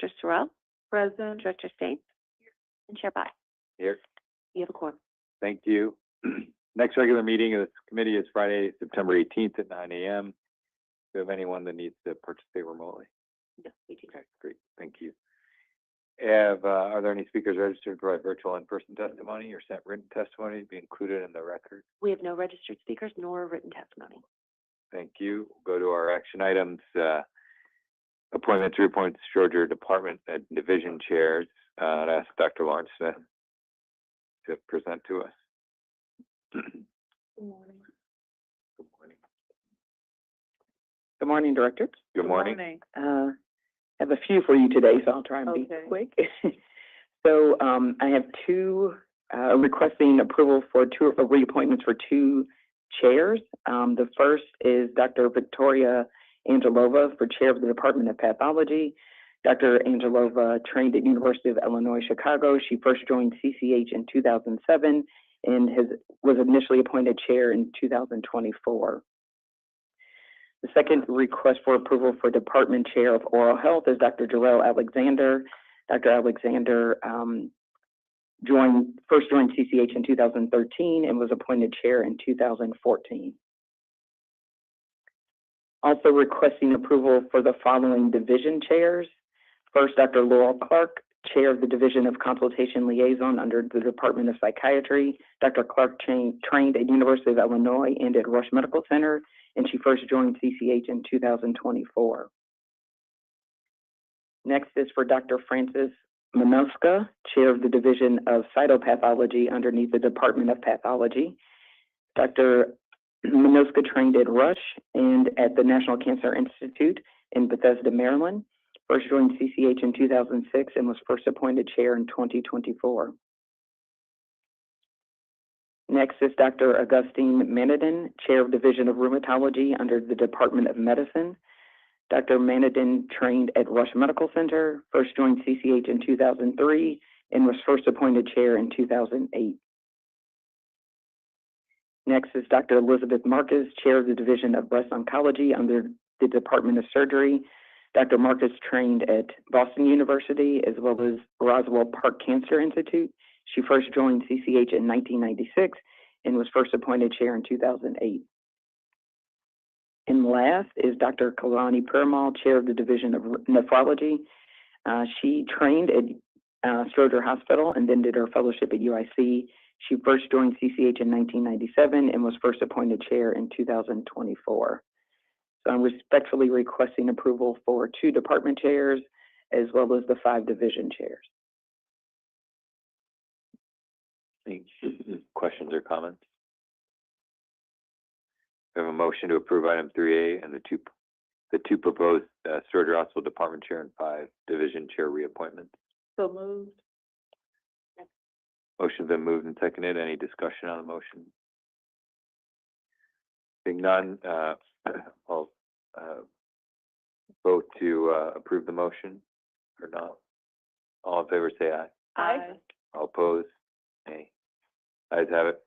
Director Sorrell? Present. Director State? And Chair By. Here. You have a quorum. Thank you. Next regular meeting of this committee is Friday, September 18th at 9 a.m. Do you have anyone that needs to participate remotely? No, we do. Great, thank you. Are there any speakers registered to provide virtual in-person testimony or sent written testimony to be included in the record? We have no registered speakers nor written testimony. Thank you. We'll go to our action items. Appointments, reappointments, Georgia Department and Division Chairs. I'd ask Dr. Lawrence Smith to present to us. Good morning. Good morning. Good morning, Director. Good morning. I have a few for you today, so I'll try and be quick. So I have two requesting approval for two reappointments for two chairs. The first is Dr. Victoria Angelova for Chair of the Department of Pathology. Dr. Angelova trained at University of Illinois, Chicago. She first joined CCH in 2007 and was initially appointed chair in 2024. The second request for approval for Department Chair of Oral Health is Dr. Jarrell Alexander. Dr. Alexander first joined CCH in 2013 and was appointed chair in 2014. Also requesting approval for the following division chairs. First, Dr. Laurel Clark, Chair of the Division of Consultation Liaison under the Department of Psychiatry. Dr. Clark trained at University of Illinois and at Rush Medical Center, and she first joined CCH in 2024. Next is for Dr. Francis Minoska, Chair of the Division of Cytopathology underneath the Department of Pathology. Dr. Minoska trained at Rush and at the National Cancer Institute in Bethesda, Maryland. First joined CCH in 2006 and was first appointed chair in 2024. Next is Dr. Augustine Manadin, Chair of Division of Rheumatology under the Department of Medicine. Dr. Manadin trained at Rush Medical Center, first joined CCH in 2003, and was first appointed chair in 2008. Next is Dr. Elizabeth Marcus, Chair of the Division of Breast Oncology under the Department of Surgery. Dr. Marcus trained at Boston University as well as Roswell Park Cancer Institute. She first joined CCH in 1996 and was first appointed chair in 2008. And last is Dr. Kalani Puramal, Chair of the Division of Nephrology. She trained at Stroger Hospital and then did her fellowship at UIC. She first joined CCH in 1997 and was first appointed chair in 2024. So I'm respectfully requesting approval for 2 department chairs as well as the 5 division chairs. Any questions or comments? We have a motion to approve item 3A and the two proposed Stroger Hospital Department Chair and 5 Division Chair reappointments. So moved. Motion's been moved and seconded. Any discussion on the motion? Being none, I'll vote to approve the motion or not. All in favor say aye. Aye. All opposed? Nay. Ayes have it.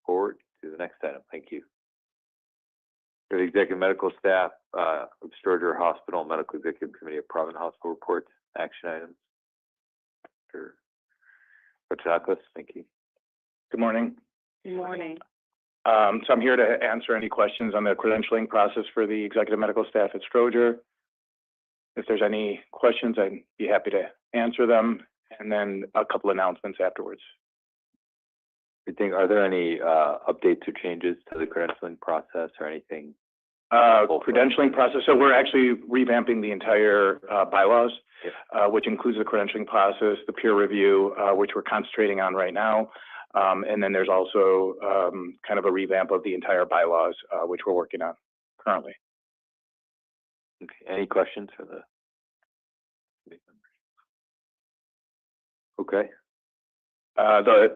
Forward to the next item. Thank you. For the executive medical staff of Stroger Hospital Medical Executive Committee of Providence Hospital reports, action items. Dr. Patroclus, thank you. Good morning. Good morning. So I'm here to answer any questions on the credentialing process for the executive medical staff at Stroger. If there's any questions, I'd be happy to answer them, and then a couple announcements afterwards. Are there any updates or changes to the credentialing process or anything? Credentialing process. So we're actually revamping the entire bylaws, which includes the credentialing process, the peer review, which we're concentrating on right now. And then there's also kind of a revamp of the entire bylaws, which we're working on currently. Okay. Any questions for the committee members? Okay.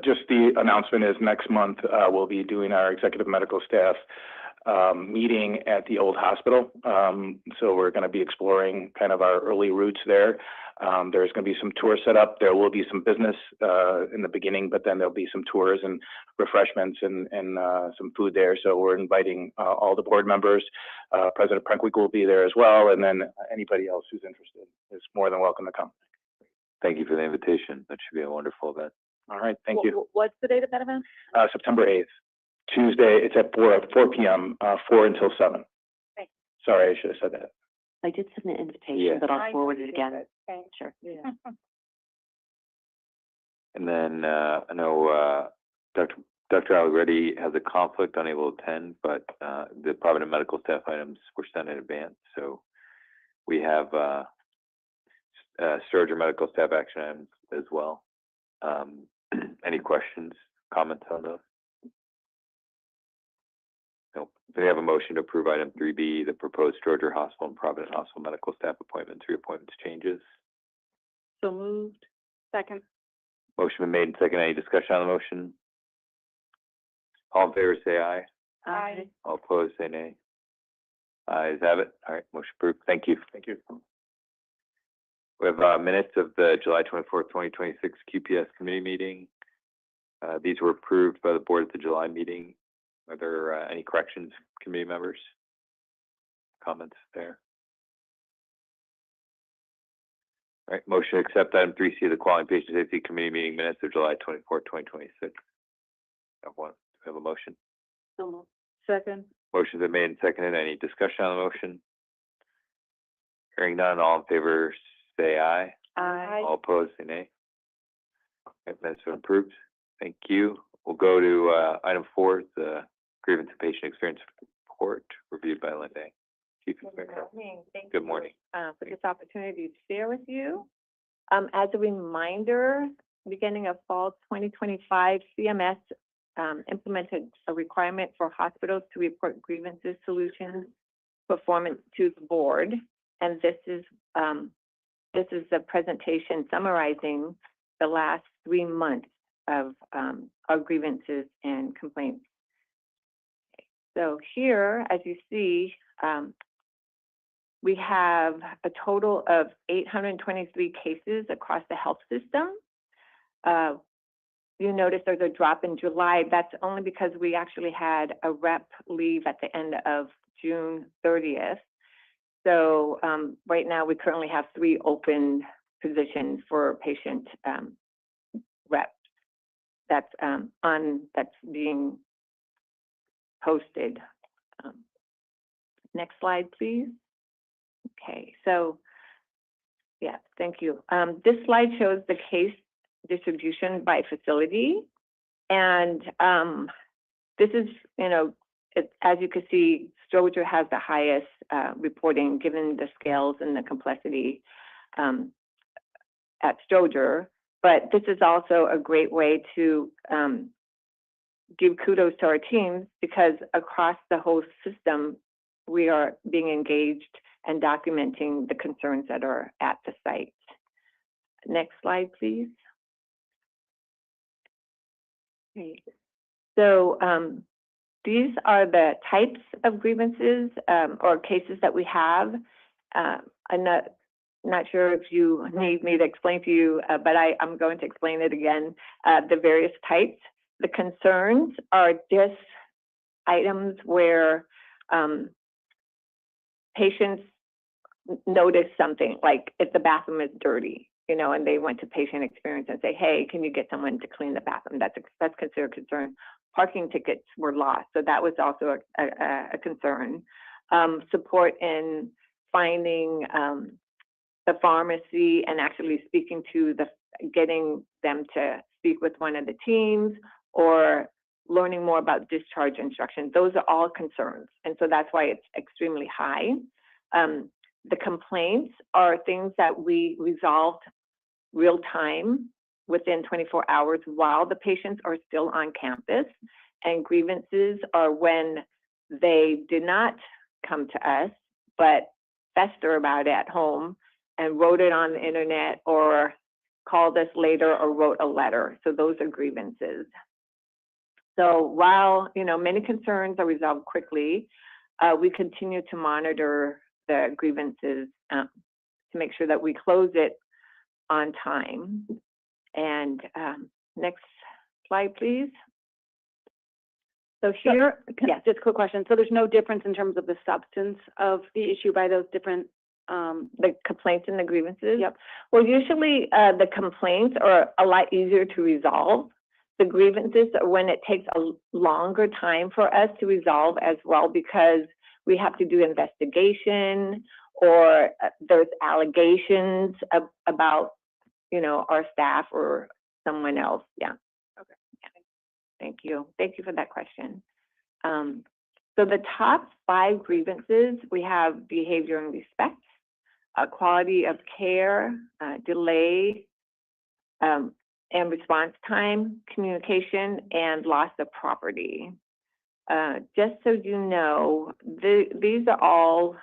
Just the announcement is next month we'll be doing our executive medical staff meeting at the old hospital. So we're going to be exploring kind of our early roots there. There's going to be some tours set up. There will be some business in the beginning, but then there'll be some tours and refreshments and some food there. So we're inviting all the board members. President Prenkwinkle will be there as well, and then anybody else who's interested is more than welcome to come. Thank you for the invitation. That should be a wonderful event. All right, thank you. What's the date of that event? September 8th, Tuesday. It's at 4 p.m., 4 until 7. Thanks. Sorry, I should have said that. I did send an invitation, Yeah. but I'll forward it again. Okay. Sure. Yeah. And then, I know, Dr. Allegretti has a conflict, unable to attend, but, the Provident medical staff items were sent in advance. So we have, Sturgeon medical staff action items as well. Any questions, comments on those? Nope. We have a motion to approve item 3B, the proposed Sturgeon Hospital and Provident Hospital medical staff appointments, reappointments, changes. So moved. Second. Motion been made and second. Any discussion on the motion? All in favor, say aye. Aye. All opposed, say nay. Ayes have it. All right, motion approved. Thank you. Thank you. We have minutes of the July 24th, 2026 QPS Committee Meeting. These were approved by the board at the July meeting. Are there any corrections, committee members? Comments there? All right, motion to accept item 3C, the Quality and Patient Safety Committee Meeting minutes of July 24th, 2026. Have one. Do we have a motion? So moved. Second. Motion's been made and seconded. Any discussion on the motion? Hearing none, all in favor say aye. Aye. All opposed, say nay. Okay, minutes been approved. Thank you. We'll go to item 4, the grievance and patient experience report reviewed by Linda. Chief Inspector. Thank Good you, morning. for this opportunity to share with you. As a reminder, beginning of fall 2025, CMS implemented a requirement for hospitals to report grievances, solutions, performance to the board. And this is a presentation summarizing the last 3 months of our grievances and complaints. So here, as you see, we have a total of 823 cases across the health system. You notice there's a drop in July. That's only because we actually had a rep leave at the end of June 30th. So right now we currently have 3 open positions for patient reps. That's being posted. Next slide, please. Okay, so yeah, thank you. This slide shows the case distribution by facility, and this is, as you can see, Sturgeon has the highest reporting given the scales and the complexity at Sturgeon. But this is also a great way to give kudos to our teams, because across the whole system, we are being engaged and documenting the concerns that are at the site. Next slide, please. Okay. So these are the types of grievances or cases that we have. I'm not sure if you need me to explain to you, but I'm going to explain it again, the various types. The concerns are just items where patients notice something, like if the bathroom is dirty, and they went to patient experience and say, hey, can you get someone to clean the bathroom? That's considered a concern. Parking tickets were lost, so that was also a concern. Support in finding the pharmacy and actually speaking to getting them to speak with one of the teams, or learning more about discharge instruction. Those are all concerns, and so that's why it's extremely high. The complaints are things that we resolved real time within 24 hours while the patients are still on campus, and grievances are when they did not come to us, but fester about it at home and wrote it on the internet or called us later or wrote a letter. So those are grievances. So while, many concerns are resolved quickly, we continue to monitor the grievances to make sure that we close it on time. And next slide, please. So here, Yeah, just a quick question. So there's no difference in terms of the substance of the issue by those different, the complaints and the grievances? Yep. Well, usually the complaints are a lot easier to resolve. The grievances are when it takes a longer time for us to resolve as well, because we have to do investigation, or there's allegations about, you know, our staff or someone else. Yeah. Okay. Thank you. Thank you for that question. So the top 5 grievances, we have behavior and respect, quality of care, delay, and response time, communication, and loss of property. Just so you know, these are all,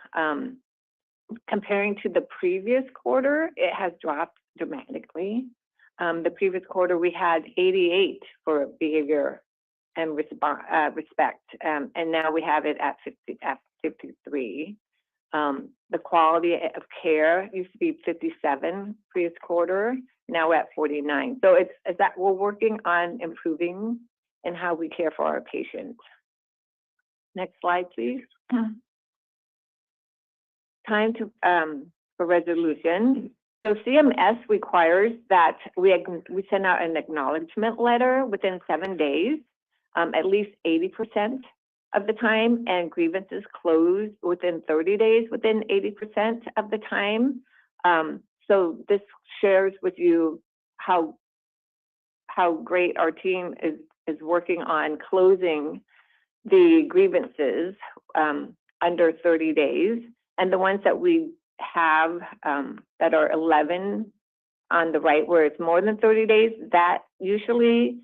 comparing to the previous quarter, it has dropped dramatically. The previous quarter, we had 88 for behavior and respect, and now we have it at 53. The quality of care used to be 57 previous quarter, now at 49. So it's that we're working on improving in how we care for our patients. Next slide, please. Time to for resolution. So CMS requires that we send out an acknowledgement letter within 7 days, at least 80% of the time, and grievances closed within 30 days within 80% of the time. So this shares with you how great our team is working on closing the grievances under 30 days. And the ones that we have that are 11 on the right, where it's more than 30 days, that usually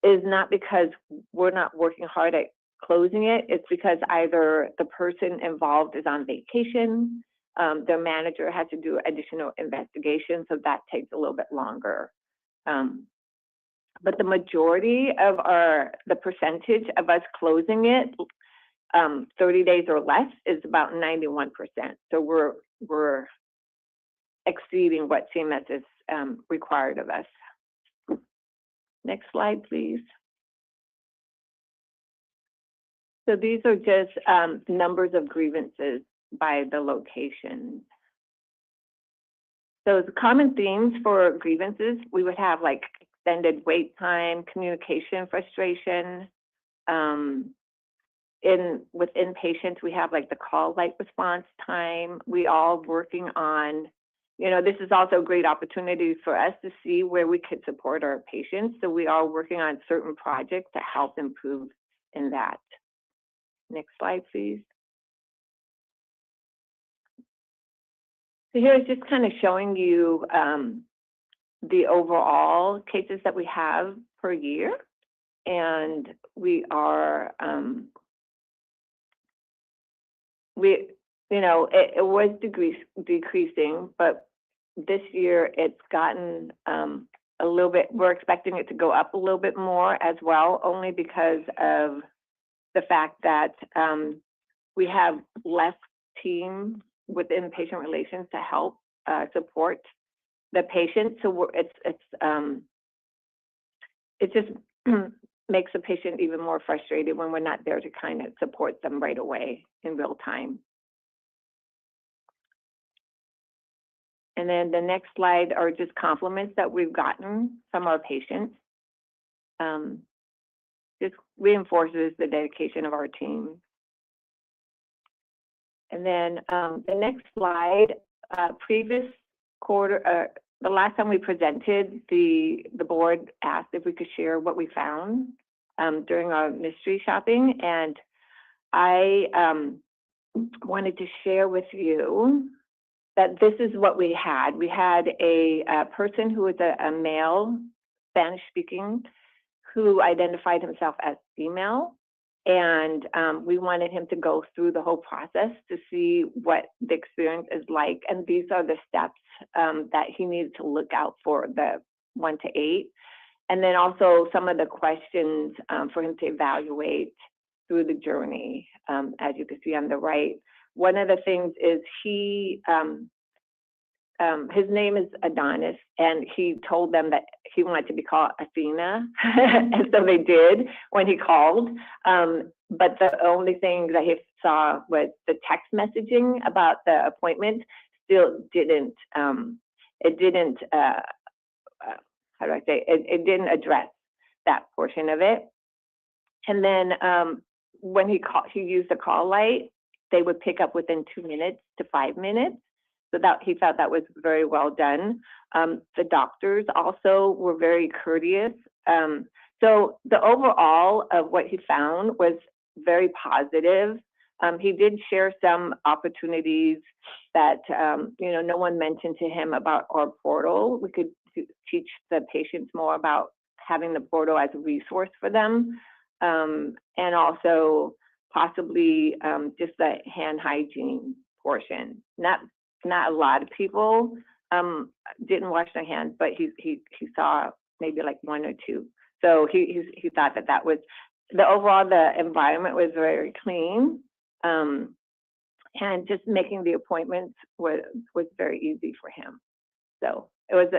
is not because we're not working hard at closing it. It's because either the person involved is on vacation, their manager has to do additional investigation, so that takes a little bit longer. But the majority of the percentage of us closing it 30 days or less is about 91%. So we're exceeding what CMS is required of us. Next slide, please. So these are just numbers of grievances by the location. So the common themes for grievances, we would have like extended wait time, communication frustration. With inpatients, we have like the call light response time. We all working on, you know, this is also a great opportunity for us to see where we could support our patients. So we are working on certain projects to help improve in that. Next slide, please. So here is just kind of showing you the overall cases that we have per year. And we are, it was decreasing, but this year it's gotten a little bit, we're expecting it to go up a little bit more as well, only because of the fact that we have less team within patient relations to help support the patient. So it just makes the patient even more frustrated when we're not there to kind of support them right away in real time. And then the next slide are just compliments that we've gotten from our patients. Just reinforces the dedication of our team. And then the next slide, previous quarter, the last time we presented, the board asked if we could share what we found during our mystery shopping. And I wanted to share with you that this is what we had. We had a person who was a male, Spanish-speaking, who identified himself as female. And we wanted him to go through the whole process to see what the experience is like. And these are the steps that he needed to look out for, the 1 to 8. And then also some of the questions for him to evaluate through the journey, as you can see on the right. One of the things is he his name is Adonis, and he told them that he wanted to be called Athena, and so they did when he called. But the only thing that he saw was the text messaging about the appointment still didn't, it didn't, how do I say, it didn't address that portion of it. And then when he used the call light, they would pick up within 2 minutes to 5 minutes. So that he thought that was very well done. The doctors also were very courteous. So the overall of what he found was very positive. He did share some opportunities that no one mentioned to him about our portal. We could teach the patients more about having the portal as a resource for them, and also possibly just the hand hygiene portion. Not a lot of people didn't wash their hands, but he saw maybe like 1 or 2. So he thought that was the overall, the environment was very clean, and just making the appointments was very easy for him. So it was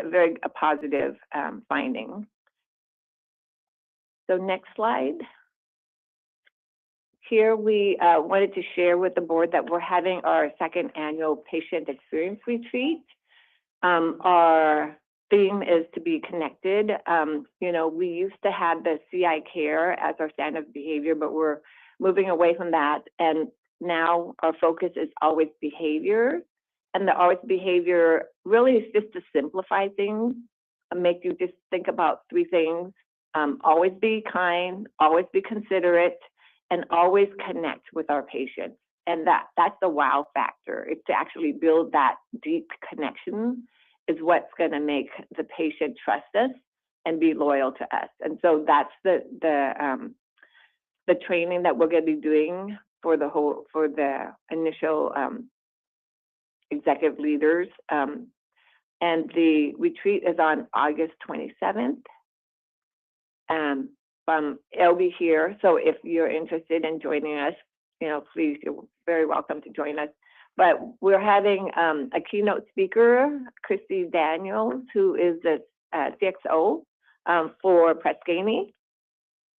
a positive finding. So next slide. Here we wanted to share with the board that we're having our 2nd annual patient experience retreat. Our theme is to be connected. We used to have the CI care as our standard of behavior, but we're moving away from that. And now our focus is always behavior. And the always behavior really is just to simplify things and make you just think about 3 things. Always be kind, always be considerate, and always connect with our patients. And that's the wow factor. It's to actually build that deep connection is what's going to make the patient trust us and be loyal to us. And so that's the training that we're going to be doing for the initial executive leaders. And the retreat is on August 27th. It'll be here. So if you're interested in joining us, please, you're very welcome to join us. But we're having a keynote speaker, Christy Daniels, who is the CXO for Press Ganey.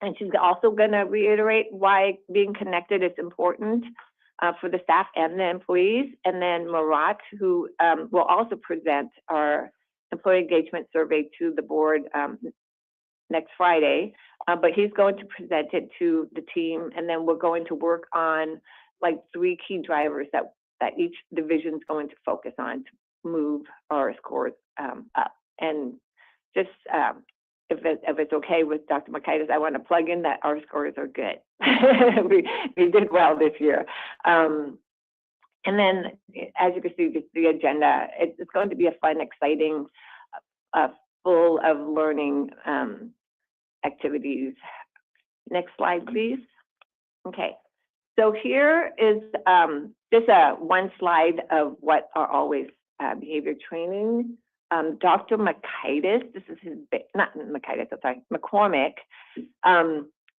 And she's also going to reiterate why being connected is important for the staff and the employees. And then Marat, who will also present our employee engagement survey to the board next Friday. But he's going to present it to the team, and then we're going to work on like 3 key drivers that each division is going to focus on to move our scores up. And just if it's okay with Dr. Makaitis, I want to plug in that our scores are good. we did well this year. And then, as you can see, just the agenda, it's going to be a fun, exciting, full of learning activities. Next slide, please. Okay, so here is just one slide of what are always behavior training. Dr. Makaitis, this is his, not Makaitis, I'm sorry, McCormick.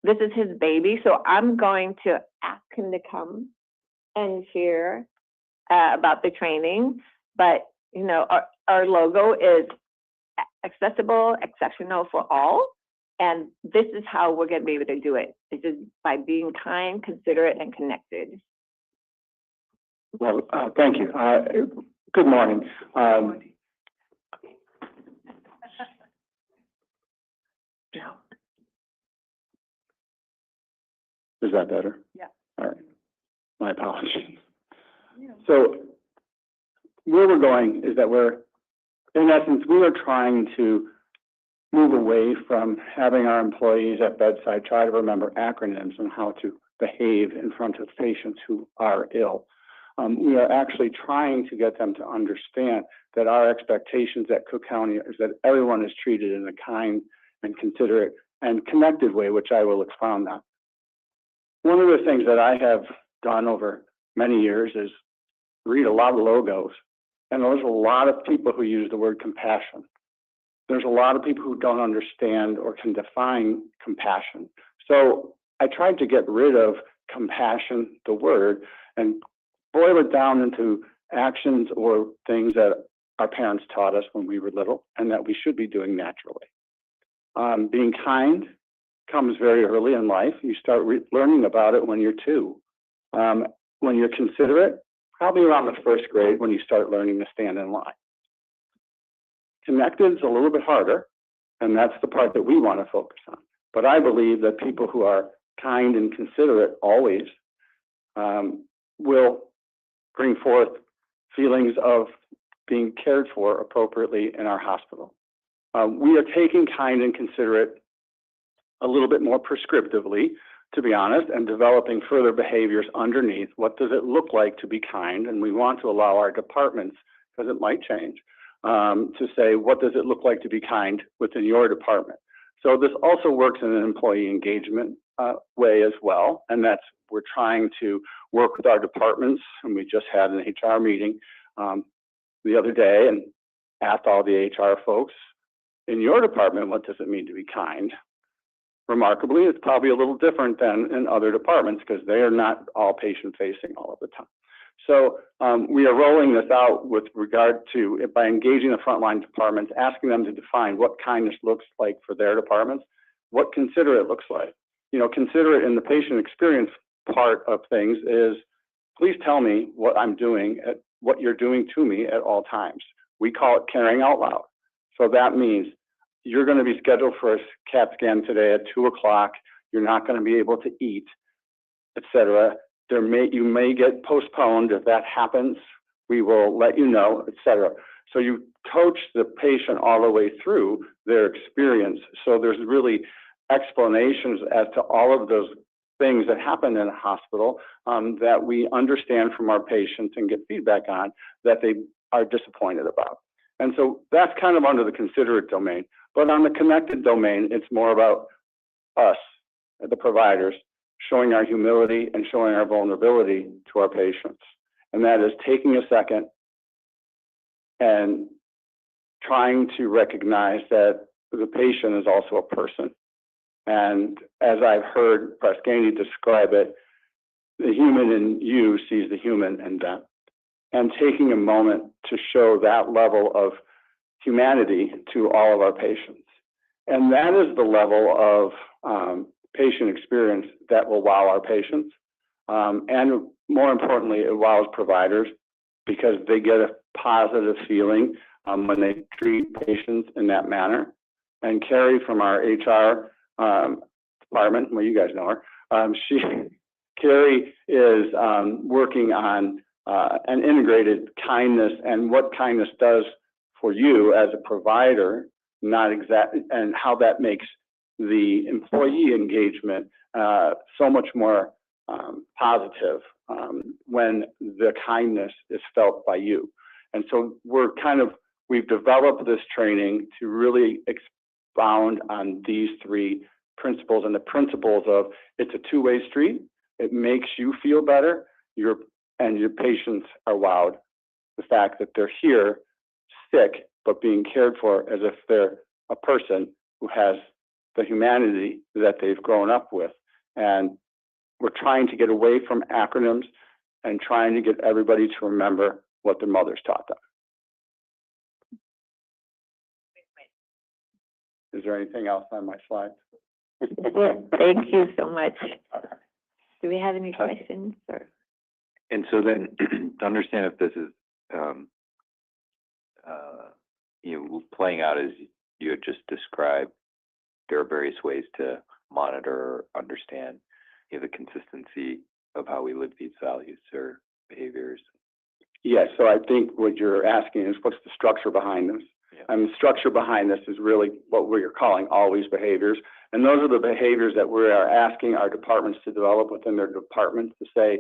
This is his baby, so I'm going to ask him to come and share about the training. But, our logo is accessible, exceptional for all. And this is how we're going to be able to do it. It's just by being kind, considerate, and connected. Well, thank you. Good morning. Is that better? Yeah. All right. My apologies. Yeah. So where we're going is that in essence, we are trying to move away from having our employees at bedside try to remember acronyms and how to behave in front of patients who are ill. We are actually trying to get them to understand that our expectations at Cook County is that everyone is treated in a kind and considerate and connected way, which I will expound on. One of the things that I have done over many years is read a lot of logos, and there's a lot of people who use the word compassion. There's a lot of people who don't understand or can define compassion. So I tried to get rid of compassion, the word, and boil it down into actions or things that our parents taught us when we were little and that we should be doing naturally. Being kind comes very early in life. You start learning about it when you're 2. When you're considerate, probably around the 1st grade when you start learning to stand in line. Connected is a little bit harder, and that's the part that we want to focus on. But I believe that people who are kind and considerate always will bring forth feelings of being cared for appropriately in our hospital. We are taking kind and considerate a little bit more prescriptively, to be honest, and developing further behaviors underneath. What does it look like to be kind? And we want to allow our departments, because it might change, to say, what does it look like to be kind within your department? So this also works in an employee engagement way as well, and that's we're trying to work with our departments, and we just had an HR meeting the other day and asked all the HR folks, in your department, what does it mean to be kind? Remarkably, it's probably a little different than in other departments because they are not all patient-facing all of the time. So we are rolling this out with regard to, by engaging the frontline departments, asking them to define what kindness looks like for their departments, what considerate looks like. You know, considerate in the patient experience part of things is, please tell me what I'm doing, what you're doing to me at all times. We call it caring out loud. So that means you're going to be scheduled for a CAT scan today at 2 o'clock. You're not going to be able to eat, etc. You may get postponed. If that happens, we will let you know, etc. So you coach the patient all the way through their experience. So there's really explanations as to all of those things that happen in a hospital that we understand from our patients and get feedback on that they are disappointed about. And so that's kind of under the considerate domain. But on the connected domain, it's more about us, the providers, showing our humility and showing our vulnerability to our patients. And that is taking a second and trying to recognize that the patient is also a person. And as I've heard Praskani describe it, the human in you sees the human in them. And taking a moment to show that level of humanity to all of our patients. And that is the level of patient experience that will wow our patients. And more importantly, it wows providers because they get a positive feeling when they treat patients in that manner. And Carrie from our HR department, well, you guys know her, Carrie is working on an integrated kindness and what kindness does for you as a provider, not exactly, and how that makes the employee engagement so much more positive when the kindness is felt by you. And so we've developed this training to really expound on these 3 principles, and the principles of it's a two-way street. It makes you feel better, and your patients are wowed. The fact that they're here sick, but being cared for as if they're a person who has the humanity that they've grown up with. And we're trying to get away from acronyms and trying to get everybody to remember what their mothers taught them. Is there anything else on my slides? Thank you so much. Do we have any questions? Or? And so then to understand if this is, playing out as you had just described, there are various ways to monitor, understand, the consistency of how we live these values or behaviors. Yes, so I think what you're asking is what's the structure behind this? Yeah. And the structure behind this is really what we're calling always behaviors. And those are the behaviors that we are asking our departments to develop within their departments to say,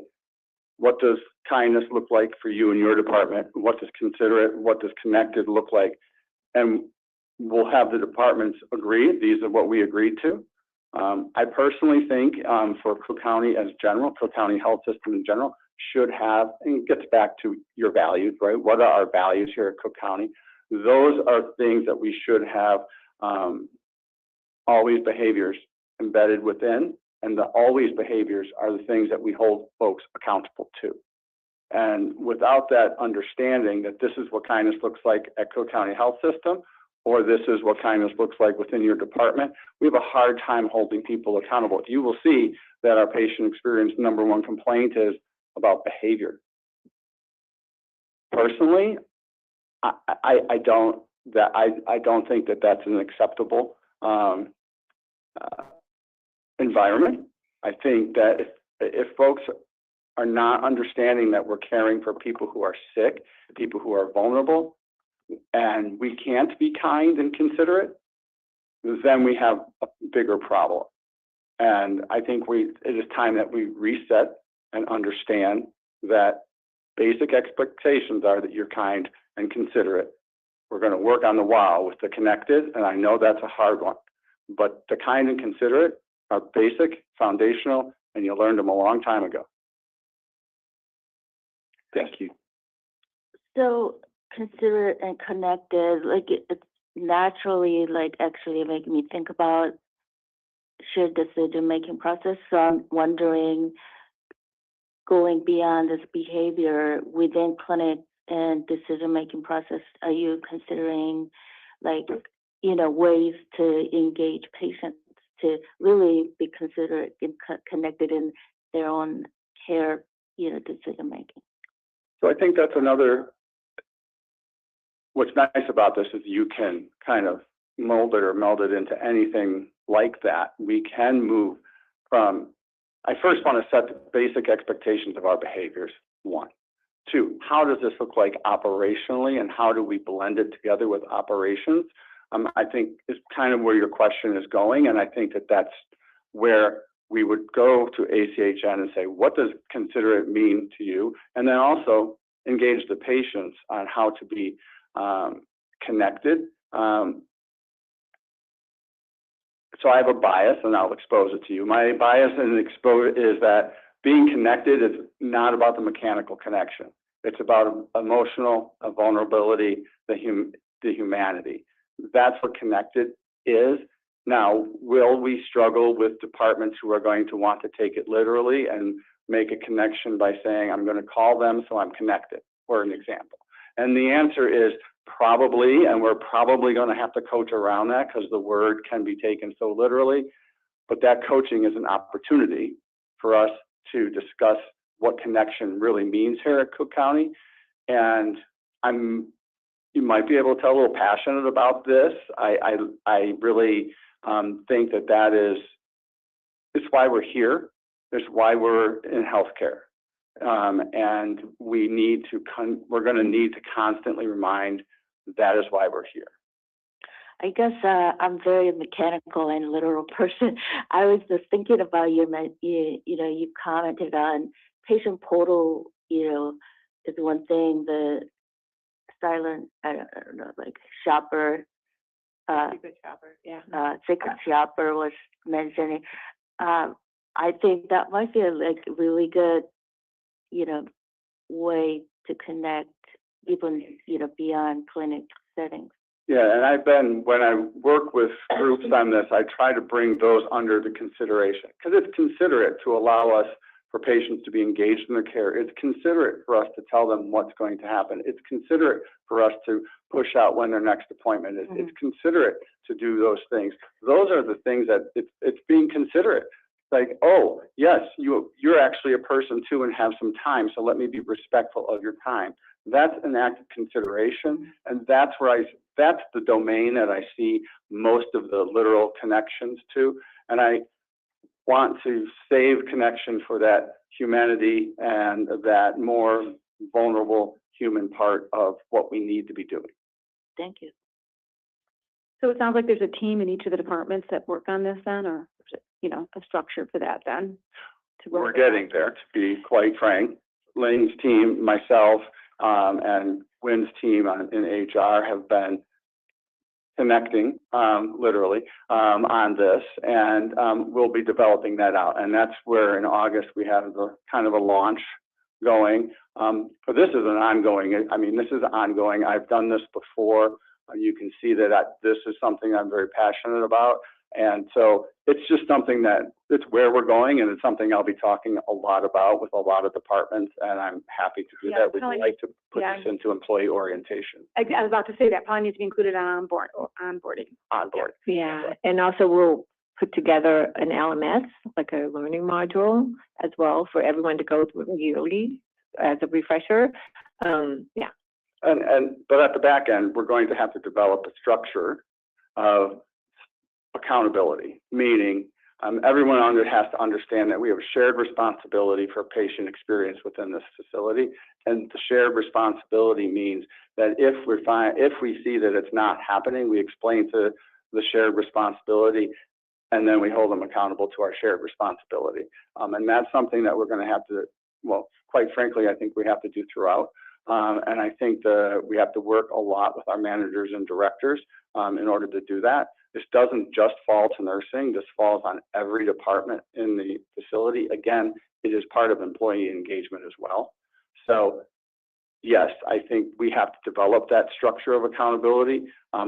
what does kindness look like for you in your department? What does considerate, what does connected look like? And we'll have the departments agree. These are what we agreed to. I personally think for Cook County as general, Cook County Health System in general, should have, and it gets back to your values, right? What are our values here at Cook County? Those are things that we should have always behaviors embedded within, and the always behaviors are the things that we hold folks accountable to. And without that understanding that this is what kindness looks like at Cook County Health System, or this is what kindness looks like within your department, we have a hard time holding people accountable. You will see that our patient experience #1 complaint is about behavior. Personally, I don't think that that's an acceptable environment. I think that if folks are not understanding that we're caring for people who are sick, people who are vulnerable, and we can't be kind and considerate, then we have a bigger problem. And I think it is time that we reset and understand that basic expectations are that you're kind and considerate. We're going to work on the wow with the connected, and I know that's a hard one, but the kind and considerate are basic, foundational, and you learned them a long time ago. Thank you. So considerate and connected, like it's naturally like actually making me think about shared decision-making process. So I'm wondering, going beyond this behavior within clinic and decision-making process, are you considering like, ways to engage patients to really be considerate and connected in their own care, decision-making? So I think that's what's nice about this is you can kind of mold it or meld it into anything like that. We can move from, I first want to set the basic expectations of our behaviors, 1. 2, how does this look like operationally, and how do we blend it together with operations? I think is kind of where your question is going, and I think that that's where we would go to ACHN and say, what does considerate mean to you? And then also engage the patients on how to be connected. So I have a bias, and I'll expose it to you. My bias is that being connected is not about the mechanical connection. It's about emotional vulnerability, the humanity. That's what connected is. Now, will we struggle with departments who are going to want to take it literally and make a connection by saying, I'm going to call them so I'm connected, for an example? And the answer is probably, and we're probably going to have to coach around that because the word can be taken so literally. But that coaching is an opportunity for us to discuss what connection really means here at Cook County. And you might be able to tell a little passionate about this. I really think that it's why we're here. It's why we're in healthcare. And we're going to need to constantly remind that is why we're here. I guess I'm very mechanical and literal person. I was just thinking about you commented on patient portal, is one thing. The silent, I don't know, like shopper, Secret shopper, yeah. secret shopper was mentioning. I think that might be a really good, way to connect even, beyond clinic settings. Yeah, and when I work with groups on this, I try to bring those under the consideration because it's considerate to allow us for patients to be engaged in their care. It's considerate for us to tell them what's going to happen. It's considerate for us to push out when their next appointment is. It's considerate to do those things. Those are the things that it's being considerate. Like, oh, yes, you're actually a person too and have some time, so let me be respectful of your time. That's an act of consideration, and that's the domain that I see most of the literal connections to. And I want to save connection for that humanity and that more vulnerable human part of what we need to be doing. Thank you. So it sounds like there's a team in each of the departments that work on this then, or, a structure for that then? We're getting there, to be quite frank. Lane's team, myself, and Wynn's team in HR have been connecting, literally, on this, and we'll be developing that out. And that's where in August we have the kind of a launch going. But this is an ongoing, this is ongoing. I've done this before. You can see that this is something I'm very passionate about. And so it's just something that, it's where we're going, and it's something I'll be talking a lot about with a lot of departments, and I'm happy to do Yeah, that. We'd probably- like to put yeah. this into employee orientation. I was about to say that probably needs to be included on onboarding. On board. Yeah, and also we'll put together an LMS, like a learning module as well for everyone to go through yearly as a refresher. Yeah. But at the back end, we're going to have to develop a structure of accountability, meaning everyone has to understand that we have a shared responsibility for patient experience within this facility. And the shared responsibility means that if we see that it's not happening, we explain to the shared responsibility, and then we hold them accountable to our shared responsibility. And that's something that we're going to have to, well, quite frankly, I think we have to do throughout. And I think we have to work a lot with our managers and directors in order to do that. This doesn't just fall to nursing. This falls on every department in the facility. Again, it is part of employee engagement as well. So yes, I think we have to develop that structure of accountability.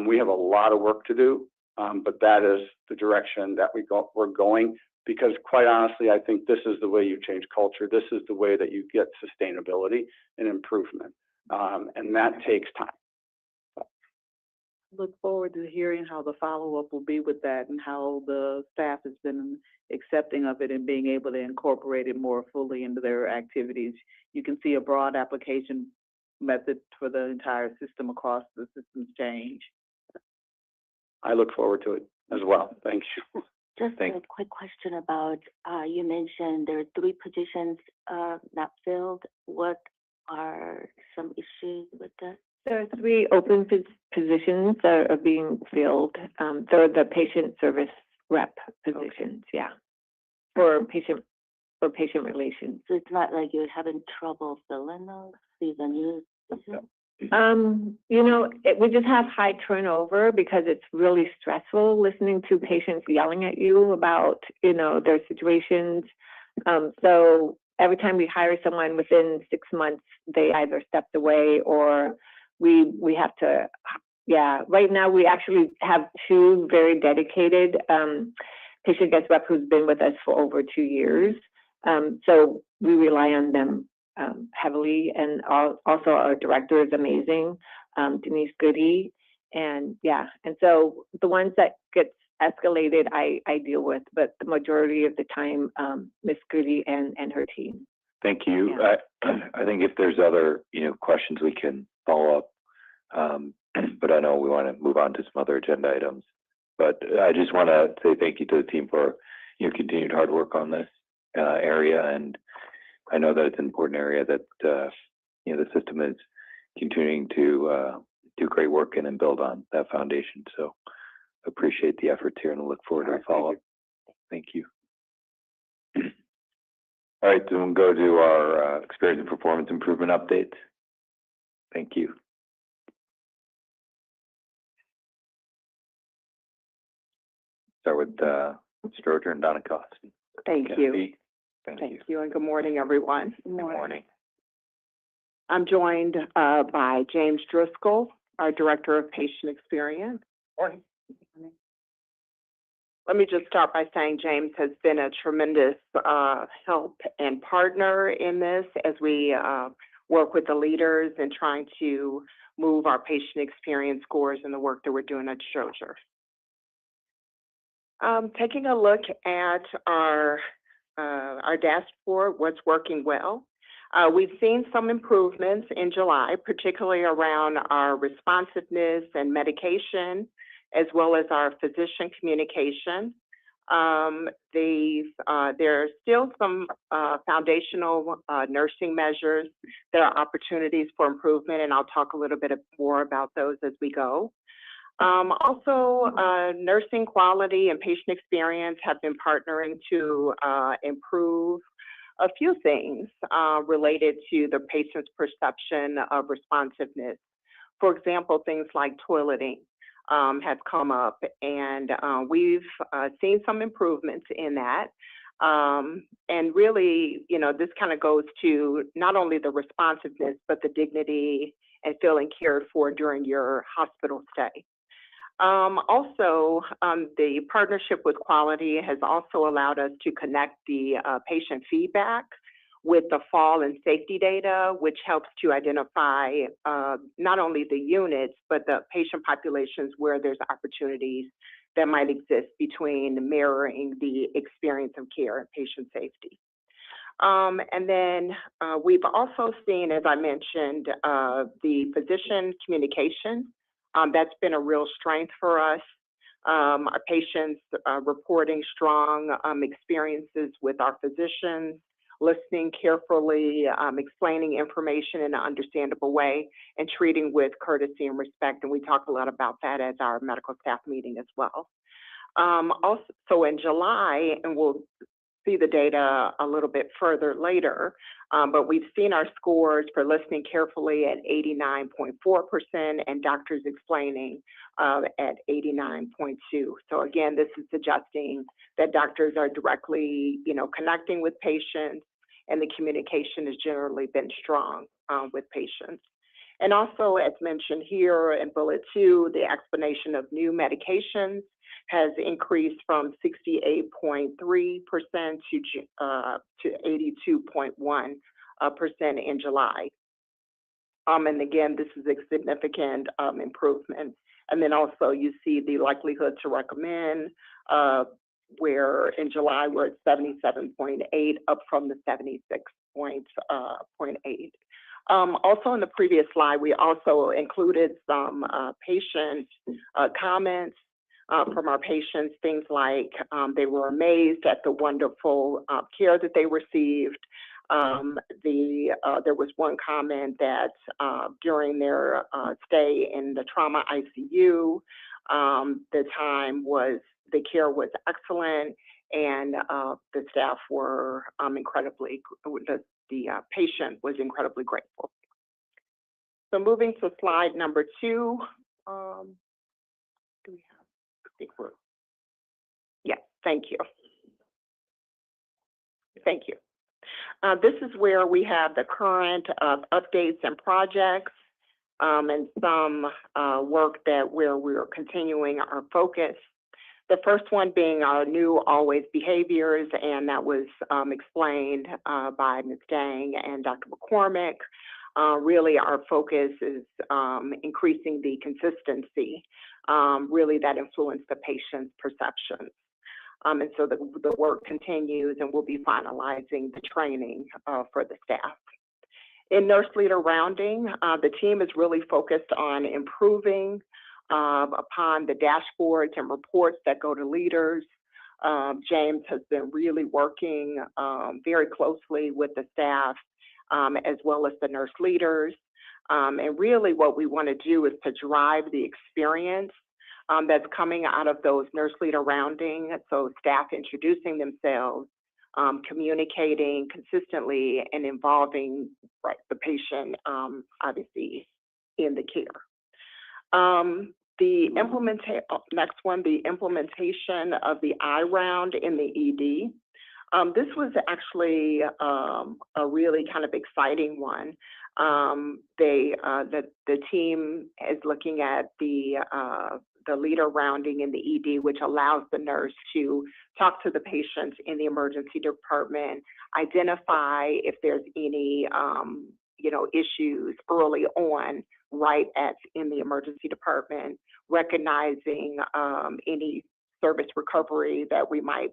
We have a lot of work to do, but that is the direction that we're going, because quite honestly, I think this is the way you change culture. This is the way that you get sustainability and improvement. And that takes time. Look forward to hearing how the follow-up will be with that and how the staff has been accepting of it and being able to incorporate it more fully into their activities. You can see a broad application method for the entire system across the systems change. I look forward to it as well. Thank you. Just a quick question about, you mentioned there are 3 positions not filled. What are some issues with that? There are 3 open positions that are being filled. They're the patient service rep positions, yeah, for patient relations. So it's not like you're having trouble filling those, these are new positions? You know, we just have high turnover because it's really stressful listening to patients yelling at you about, you know, their situations. So every time we hire someone within 6 months, they either stepped away or we have to, yeah. Right now, we actually have 2 very dedicated patient guest rep who's been with us for over 2 years. So we rely on them heavily, and also our director is amazing, Denise Goody, and yeah, and so the ones that get escalated, I deal with, but the majority of the time, Miss Goody and her team. Thank you. Yeah. I think if there's other, questions, we can follow up. But I know we want to move on to some other agenda items. But I just want to say thank you to the team for your continued hard work on this area. And I know that it's an important area that, the system is continuing to do great work in and build on that foundation. So appreciate the efforts here and look forward to a follow-up. Thank you. All right, so we'll go to our experience and performance improvement updates. Thank you. Start with Mr. Roger and Donna Cost. Thank you. Kathy, Thank you, and good morning, everyone. Good morning. I'm joined by James Driscoll, our Director of Patient Experience. Morning. Let me just start by saying James has been a tremendous help and partner in this as we work with the leaders in trying to move our patient experience scores and the work that we're doing at Schroeder. Taking a look at our dashboard, what's working well. We've seen some improvements in July, particularly around our responsiveness and medication, as well as our physician communication. There are still some foundational nursing measures. There are opportunities for improvement, and I'll talk a little bit more about those as we go. Also, nursing quality and patient experience have been partnering to improve a few things related to the patient's perception of responsiveness. For example, things like toileting have come up, and we've seen some improvements in that. And really, this kind of goes to not only the responsiveness, but the dignity and feeling cared for during your hospital stay. Also, the partnership with Quality has also allowed us to connect the patient feedback with the fall and safety data, which helps to identify not only the units, but the patient populations where there's opportunities that might exist between mirroring the experience of care and patient safety. And then we've also seen, as I mentioned, the physician communication. That's been a real strength for us. Our patients reporting strong experiences with our physicians, listening carefully, explaining information in an understandable way, and treating with courtesy and respect. And we talk a lot about that at our medical staff meeting as well. Also in July, and we'll see the data a little bit further later, but we've seen our scores for listening carefully at 89.4% and doctors explaining at 89.2. So again, this is suggesting that doctors are directly, connecting with patients, and the communication has generally been strong with patients. And also, as mentioned here in bullet 2, the explanation of new medications has increased from 68.3% to 82.1% in July. And again, this is a significant improvement. And then also you see the likelihood to recommend, where in July we're at 77.8, up from the 76.8. Also in the previous slide, we also included some patient comments from our patients, things like they were amazed at the wonderful care that they received. There was one comment that during their stay in the trauma ICU, the care was excellent, and the staff were the patient was incredibly grateful. So moving to slide number 2, do we have? Yeah, thank you. Thank you. This is where we have the current updates and projects, and some work where we're continuing our focus. The first one being our new always behaviors, and that was explained by Ms. Dang and Dr. McCormick. Really, our focus is increasing the consistency, really that influence the patient's perceptions. And so the work continues, and we'll be finalizing the training for the staff. In nurse leader rounding, the team is really focused on improving upon the dashboards and reports that go to leaders. James has been really working very closely with the staff as well as the nurse leaders. And really what we want to do is to drive the experience that's coming out of those nurse leader rounding. So staff introducing themselves, communicating consistently, and involving the patient, obviously, in the care. Next one, the implementation of the I-round in the ED. This was actually a really kind of exciting one. The team is looking at the leader rounding in the ED, which allows the nurse to talk to the patients in the emergency department, identify if there's any issues early on, right in the emergency department, recognizing any service recovery that we might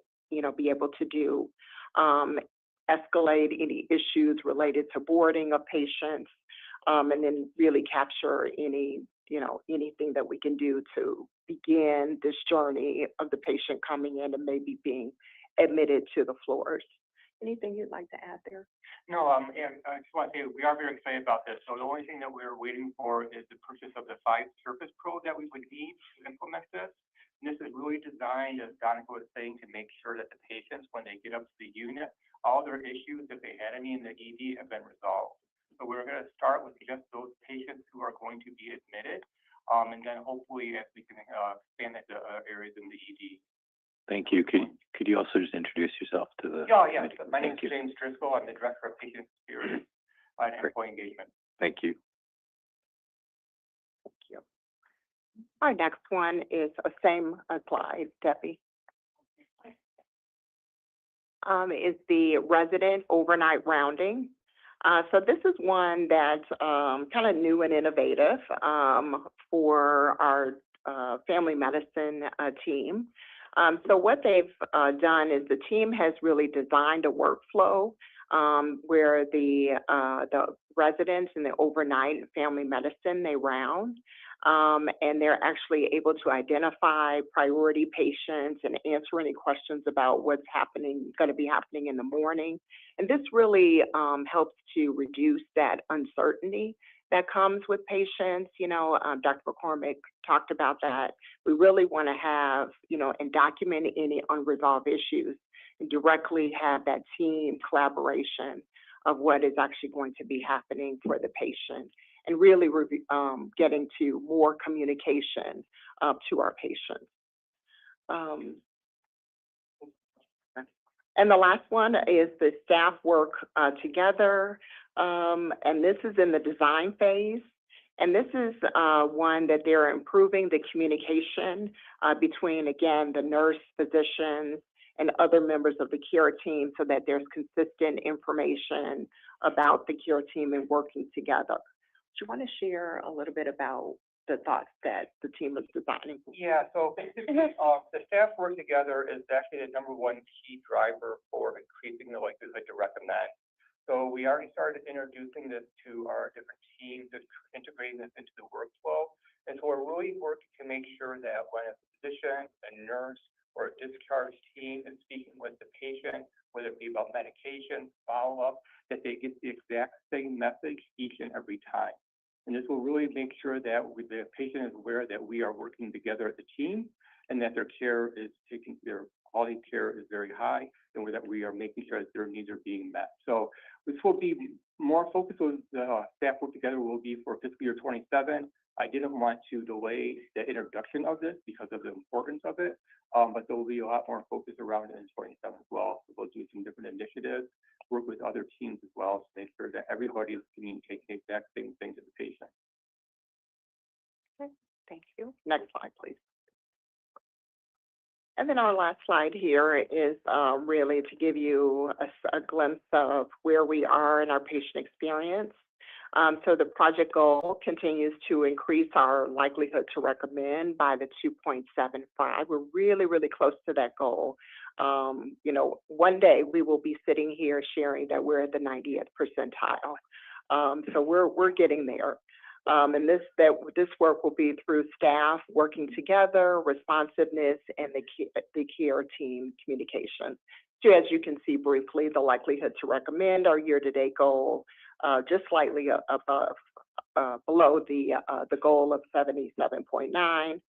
be able to do, escalate any issues related to boarding of patients, and then really capture anything that we can do to begin this journey of the patient coming in and maybe being admitted to the floors. Anything you'd like to add there? No, and I just want to say we are very excited about this. So the only thing that we're waiting for is the purchase of the 5 Surface Pro that we would need to implement this. And this is really designed, as Donica was saying, to make sure that the patients, when they get up to the unit, all their issues, if they had any in the ED, have been resolved. So we're going to start with just those patients who are going to be admitted, and then hopefully as we can expand it to areas in the ED. Thank you. Could you also just introduce yourself to the? Yeah. My name is James Driscoll. I'm the Director of Patient Experience and Employee Engagement. Thank you. Our next one is a same slide, Debbie. Is the resident overnight rounding. So this is one that's kind of new and innovative for our family medicine team. So what they've done is the team has really designed a workflow where the residents in the overnight family medicine, they round. And they're actually able to identify priority patients and answer any questions about what's going to be happening in the morning. And this really helps to reduce that uncertainty that comes with patients. You know, Dr. McCormick talked about that. We really want to have, you know, and document any unresolved issues and directly have that team collaboration of what is actually going to be happening for the patient, and really getting to more communication to our patients. And the last one is the staff work together, and this is in the design phase. And this is one that they're improving the communication between, again, the nurse, physicians, and other members of the care team so that there's consistent information about the care team and working together. Do you want to share a little bit about the thoughts that the team is designing? Yeah, so basically, the staff work together is actually the #1 key driver for increasing the likelihood to recommend. So we already started introducing this to our different teams, and integrating this into the workflow. And so we're really working to make sure that when a physician, a nurse, or a discharge team is speaking with the patient, whether it be about medication, follow-up, that they get the exact same message each and every time. And this will really make sure that the patient is aware that we are working together as a team, and that their quality of care is very high, and that we are making sure that their needs are being met. So this will be more focused on the staff work together will be for fiscal year 27. I didn't want to delay the introduction of this because of the importance of it, but there will be a lot more focus around it in 27 as well. So we'll do some different initiatives, work with other teams as well to make sure that everybody is communicating the exact same thing to the patient. Okay, thank you. Next slide, please. And then our last slide here is really to give you a glimpse of where we are in our patient experience. So the project goal continues to increase our likelihood to recommend by the 2.75. We're really, really close to that goal. You know, one day we will be sitting here sharing that we're at the 90th percentile. So we're getting there. And this work will be through staff working together, responsiveness, and the care team communication. So as you can see briefly, the likelihood to recommend our year-to-date goal, just slightly above, below the goal of 77.9.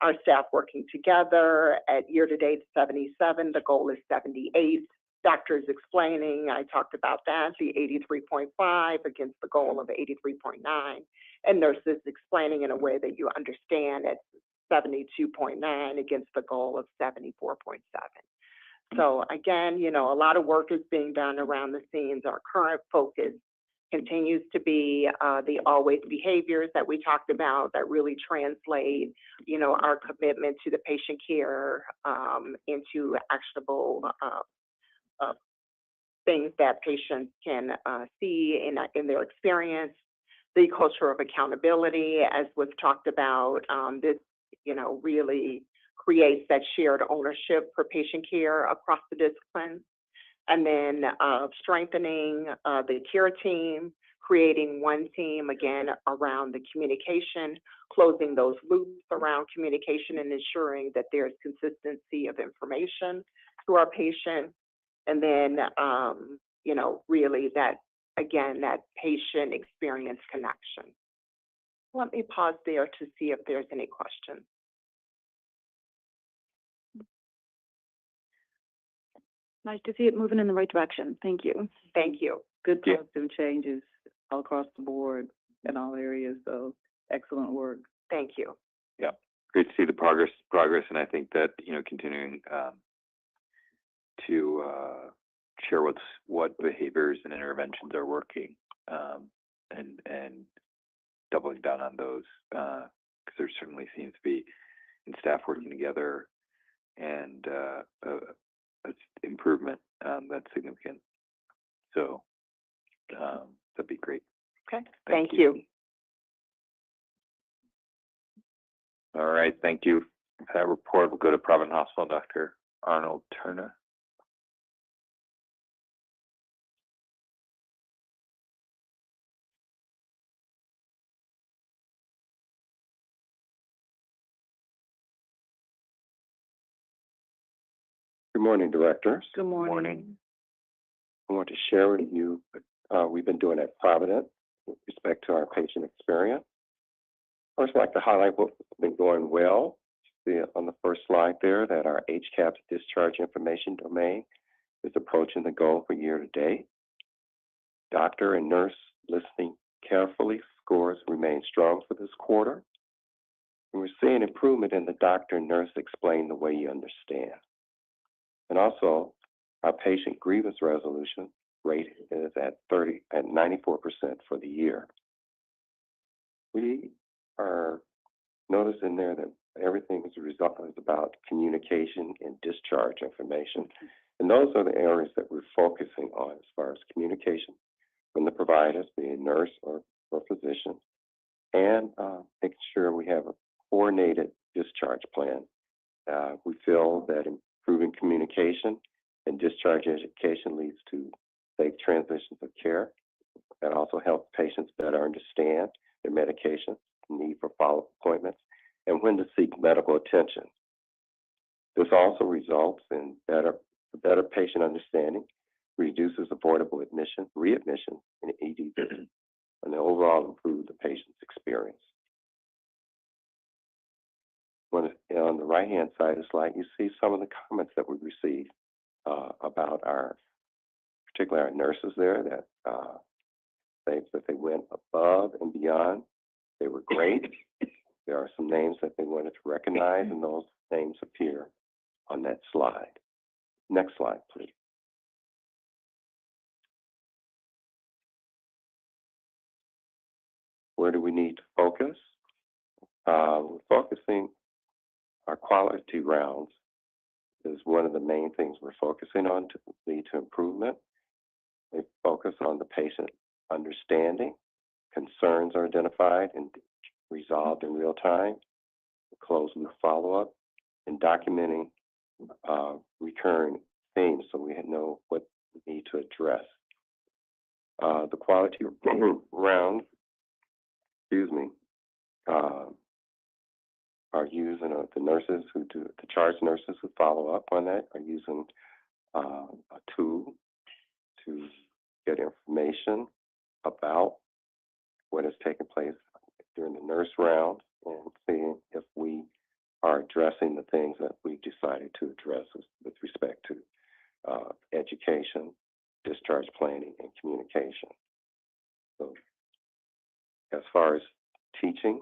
Our staff working together at year-to-date 77. The goal is 78. Doctors explaining, I talked about that, the 83.5 against the goal of 83.9. And nurses explaining in a way that you understand at 72.9 against the goal of 74.7. So again, you know, a lot of work is being done around the scenes. Our current focus continues to be the always behaviors that we talked about that really translate, you know, our commitment to the patient care into actionable things that patients can see in their experience. The culture of accountability, as was talked about, this, you know, really creates that shared ownership for patient care across the disciplines. And then strengthening the care team, creating one team, again, around the communication, closing those loops around communication and ensuring that there's consistency of information to our patient. And then, you know, really that, again, that patient experience connection. Let me pause there to see if there's any questions. Nice to see it moving in the right direction. Thank you. Thank you. Good Yeah. positive changes all across the board in all areas, so excellent work. Thank you. Yeah, great to see the progress, and I think that, you know, continuing to share what behaviors and interventions are working, and doubling down on those because there certainly seems to be in staff working together and a improvement that's significant. So that'd be great. Okay, thank you. All right, thank you. That report will go to Providence Hospital, Dr. Arnold Turner. Good morning, directors. Good morning. I want to share with you, we've been doing at Providence with respect to our patient experience. First, I'd like to highlight what's been going well. See on the first slide there that our HCAHPS discharge information domain is approaching the goal for year to date. Doctor and nurse listening carefully scores remain strong for this quarter. And we're seeing improvement in the doctor and nurse explain the way you understand. And also, our patient grievance resolution rate is at 94% for the year. We are noticing there that everything is about communication and discharge information. And those are the areas that we're focusing on as far as communication from the providers, being a nurse or physician, and making sure we have a coordinated discharge plan. We feel that improving communication and discharge education leads to safe transitions of care. That also helps patients better understand their medication, need for follow-up appointments, and when to seek medical attention. This also results in better patient understanding, reduces avoidable readmission in ED visits, and overall improve the patient's experience. On the right-hand side of the slide, you see some of the comments that we received about particularly our nurses there that say that they went above and beyond. They were great. There are some names that they wanted to recognize, and those names appear on that slide. Next slide, please. Where do we need to focus? We're focusing our quality rounds is one of the main things we're focusing on to lead to improvement. We focus on the patient understanding. Concerns are identified and resolved in real time. Closed loop follow-up and documenting recurring themes so we know what we need to address. The quality round, are using the nurses who do, the charge nurses who follow up on that are using a tool to get information about what has taken place during the nurse round and seeing if we are addressing the things that we decided to address with respect to education, discharge planning, and communication. So as far as teaching,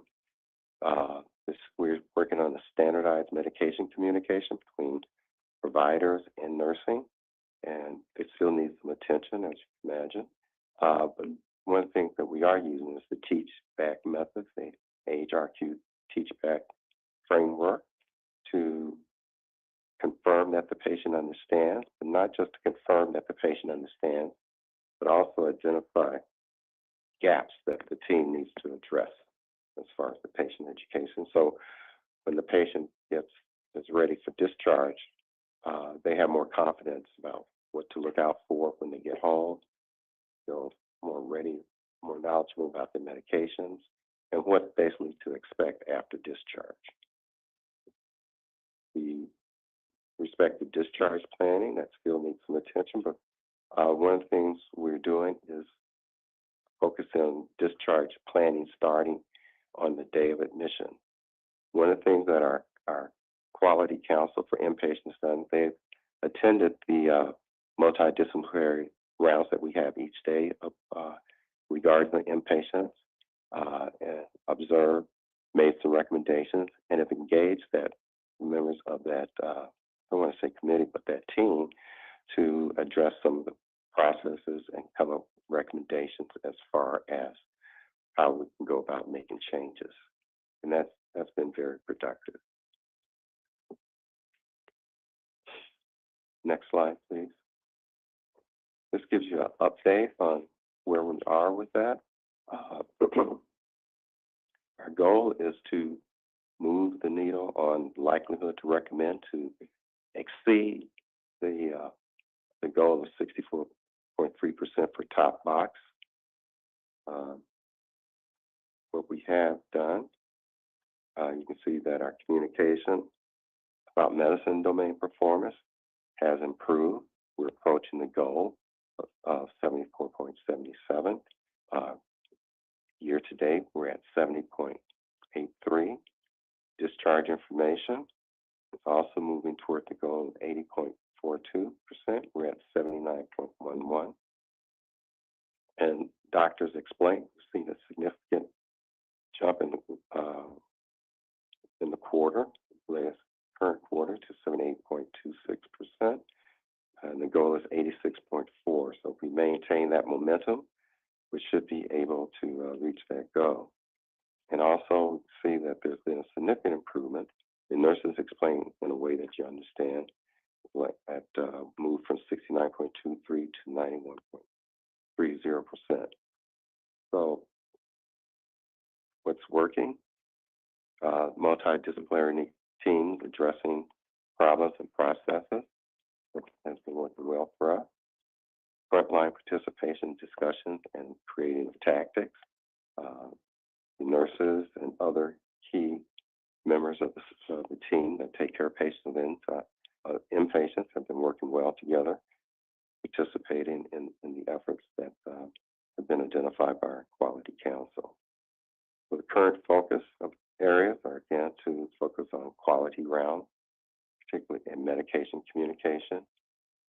we're working on the standardized medication communication between providers and nursing, and it still needs some attention, as you can imagine. But one of the things that we are using is the teach back method, the AHRQ teach back framework, to confirm that the patient understands, but not just to confirm that the patient understands, but also identify gaps that the team needs to address as far as the patient education. So when the patient is ready for discharge, they have more confidence about what to look out for when they get home. They're more ready, more knowledgeable about the medications and what basically to expect after discharge. The respective discharge planning, that still needs some attention, but one of the things we're doing is focusing on discharge planning starting on the day of admission. One of the things that our quality council for inpatients done, they've attended the multidisciplinary rounds that we have each day regarding the inpatients and observed, made some recommendations, and have engaged that members of that, I don't want to say committee, but that team to address some of the processes and come up with recommendations as far as how we can go about making changes. And that's has been very productive. Next slide, please. This gives you an update on where we are with that. Our goal is to move the needle on likelihood to recommend to exceed the goal of 64.3% for top box. What we have done, you can see that our communication about medicine domain performance has improved. We're approaching the goal of 74.77. Year to date, we're at 70.83. Discharge information is also moving toward the goal of 80.42%. We're at 79.11. And doctors explain, we've seen a significant jump in the quarter, last current quarter, to 78.26%. And the goal is 86.4. So if we maintain that momentum, we should be able to reach that goal. And also see that there's been a significant improvement in nurses explain in a way that you understand, at moved from 69.23 to 91.30%. So what's working? Multidisciplinary teams addressing problems and processes has been working well for us. Frontline participation, discussions, and creative tactics. The nurses and other key members of the team that take care of patients and inpatients have been working well together, participating in the efforts that have been identified by our Quality Council. So the current focus of areas are, again, to focus on quality rounds, particularly in medication communication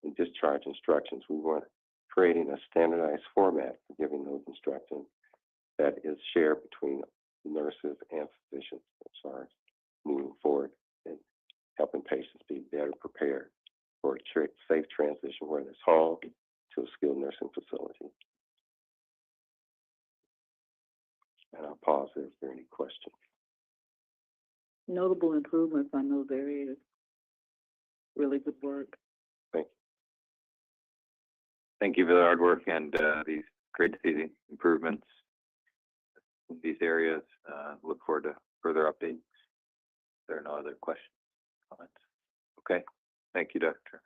and discharge instructions. We want creating a standardized format for giving those instructions that is shared between nurses and physicians as far as moving forward and helping patients be better prepared for a safe transition, whether it's home to a skilled nursing facility. And I'll pause there if there are any questions. Notable improvements on those areas. Really good work. Thank you. Thank you for the hard work and these great to see the improvements in these areas. Look forward to further updates. There are no other questions, comments. Okay, thank you, Doctor.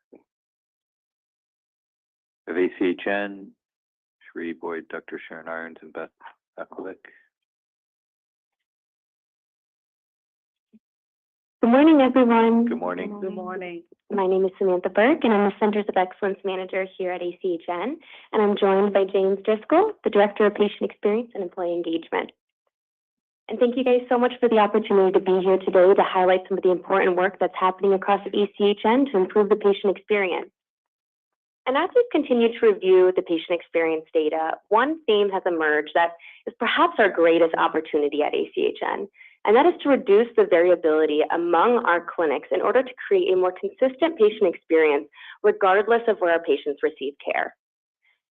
Of ACHN, Shree Boyd, Dr. Sharon Irons, and Beth Akalik. Good morning, everyone. Good morning. Good morning. My name is Samantha Burke, and I'm a Centers of Excellence Manager here at ACHN, and I'm joined by James Driscoll, the Director of Patient Experience and Employee Engagement. And thank you guys so much for the opportunity to be here today to highlight some of the important work that's happening across ACHN to improve the patient experience. And as we've continued to review the patient experience data, one theme has emerged that is perhaps our greatest opportunity at ACHN, and that is to reduce the variability among our clinics in order to create a more consistent patient experience regardless of where our patients receive care.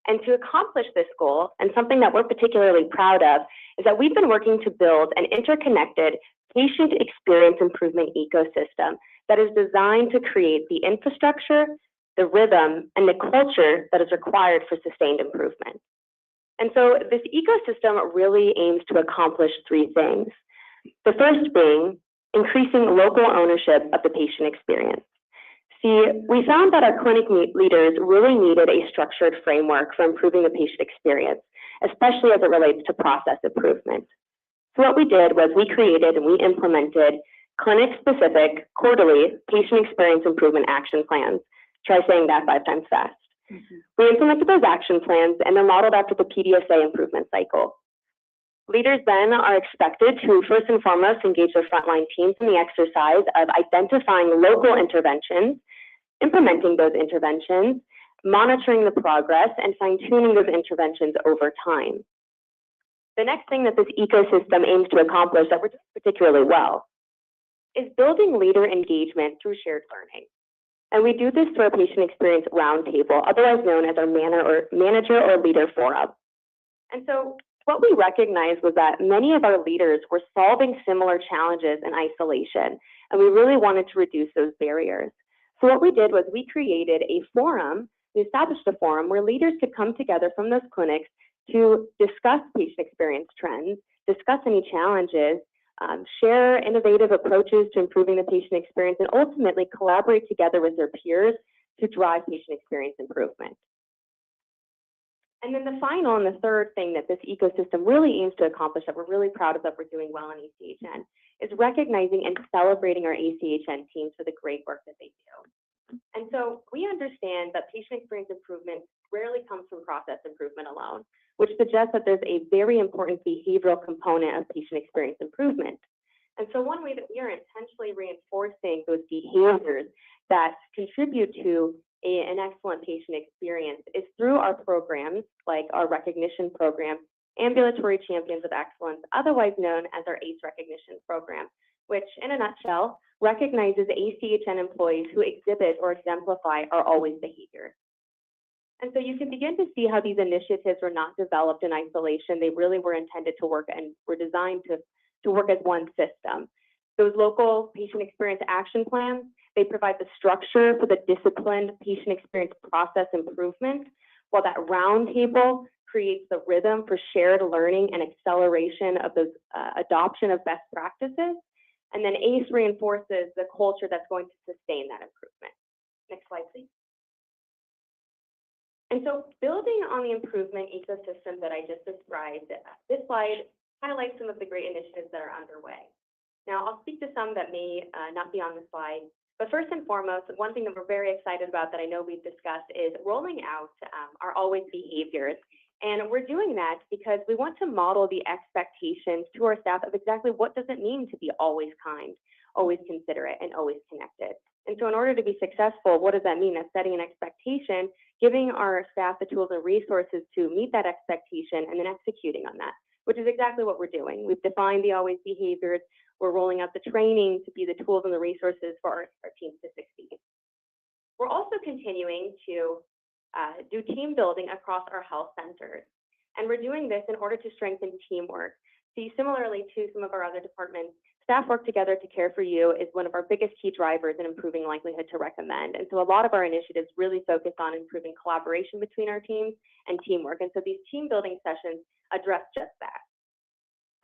And to accomplish this goal, and something that we're particularly proud of, is that we've been working to build an interconnected patient experience improvement ecosystem that is designed to create the infrastructure, the rhythm, and the culture that is required for sustained improvement. And so this ecosystem really aims to accomplish three things. The first being increasing local ownership of the patient experience. See, we found that our clinic leaders really needed a structured framework for improving the patient experience, especially as it relates to process improvement. So what we did was we created and we implemented clinic-specific quarterly patient experience improvement action plans. Try saying that 5 times fast. We implemented those action plans and they're modeled after the PDSA improvement cycle. Leaders then are expected to first and foremost engage their frontline teams in the exercise of identifying local interventions, implementing those interventions, monitoring the progress, and fine-tuning those interventions over time. The next thing that this ecosystem aims to accomplish that we're doing particularly well is building leader engagement through shared learning. And we do this through our patient experience roundtable, otherwise known as our manager or leader forum. And so what we recognized was that many of our leaders were solving similar challenges in isolation, and we really wanted to reduce those barriers. So what we did was we created a forum, we established a forum where leaders could come together from those clinics to discuss patient experience trends, discuss any challenges, share innovative approaches to improving the patient experience, and ultimately collaborate together with their peers to drive patient experience improvement. And then the final and the third thing that this ecosystem really aims to accomplish that we're really proud of that we're doing well in ACHN is recognizing and celebrating our ACHN teams for the great work that they do. And so we understand that patient experience improvement rarely comes from process improvement alone, which suggests that there's a very important behavioral component of patient experience improvement. And so one way that we are intentionally reinforcing those behaviors that contribute to an excellent patient experience is through our programs, like our recognition program, Ambulatory Champions of Excellence, otherwise known as our ACE recognition program, which in a nutshell recognizes ACHN employees who exhibit or exemplify our always behaviors. And so you can begin to see how these initiatives were not developed in isolation. They really were intended to work and were designed to work as one system. Those local patient experience action plans, they provide the structure for the disciplined patient experience process improvement, while that roundtable creates the rhythm for shared learning and acceleration of those adoption of best practices. And then ACE reinforces the culture that's going to sustain that improvement. Next slide, please. And so building on the improvement ecosystem that I just described, this slide highlights some of the great initiatives that are underway. Now, I'll speak to some that may not be on the slide, but first and foremost, one thing that we're very excited about that I know we've discussed is rolling out our always behaviors. And we're doing that because we want to model the expectations to our staff of exactly what does it mean to be always kind, always considerate, and always connected. And so in order to be successful, what does that mean? That's setting an expectation, giving our staff the tools and resources to meet that expectation, and then executing on that, which is exactly what we're doing. We've defined the always behaviors. We're rolling out the training to be the tools and the resources for our teams to succeed. We're also continuing to do team building across our health centers. And we're doing this in order to strengthen teamwork. See, similarly to some of our other departments, staff work together to care for you is one of our biggest key drivers in improving likelihood to recommend. And so a lot of our initiatives really focus on improving collaboration between our teams and teamwork. And so these team building sessions address just that.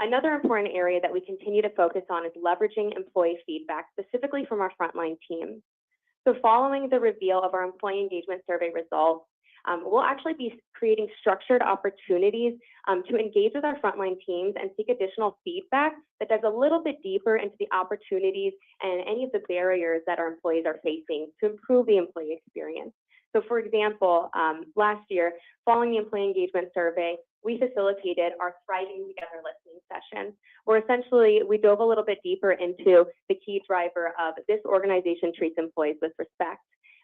Another important area that we continue to focus on is leveraging employee feedback, specifically from our frontline teams. So following the reveal of our employee engagement survey results, we'll actually be creating structured opportunities to engage with our frontline teams and seek additional feedback that dives a little bit deeper into the opportunities and any of the barriers that our employees are facing to improve the employee experience. So for example, last year, following the employee engagement survey, we facilitated our Thriving Together listening session, where essentially we dove a little bit deeper into the key driver of this organization treats employees with respect.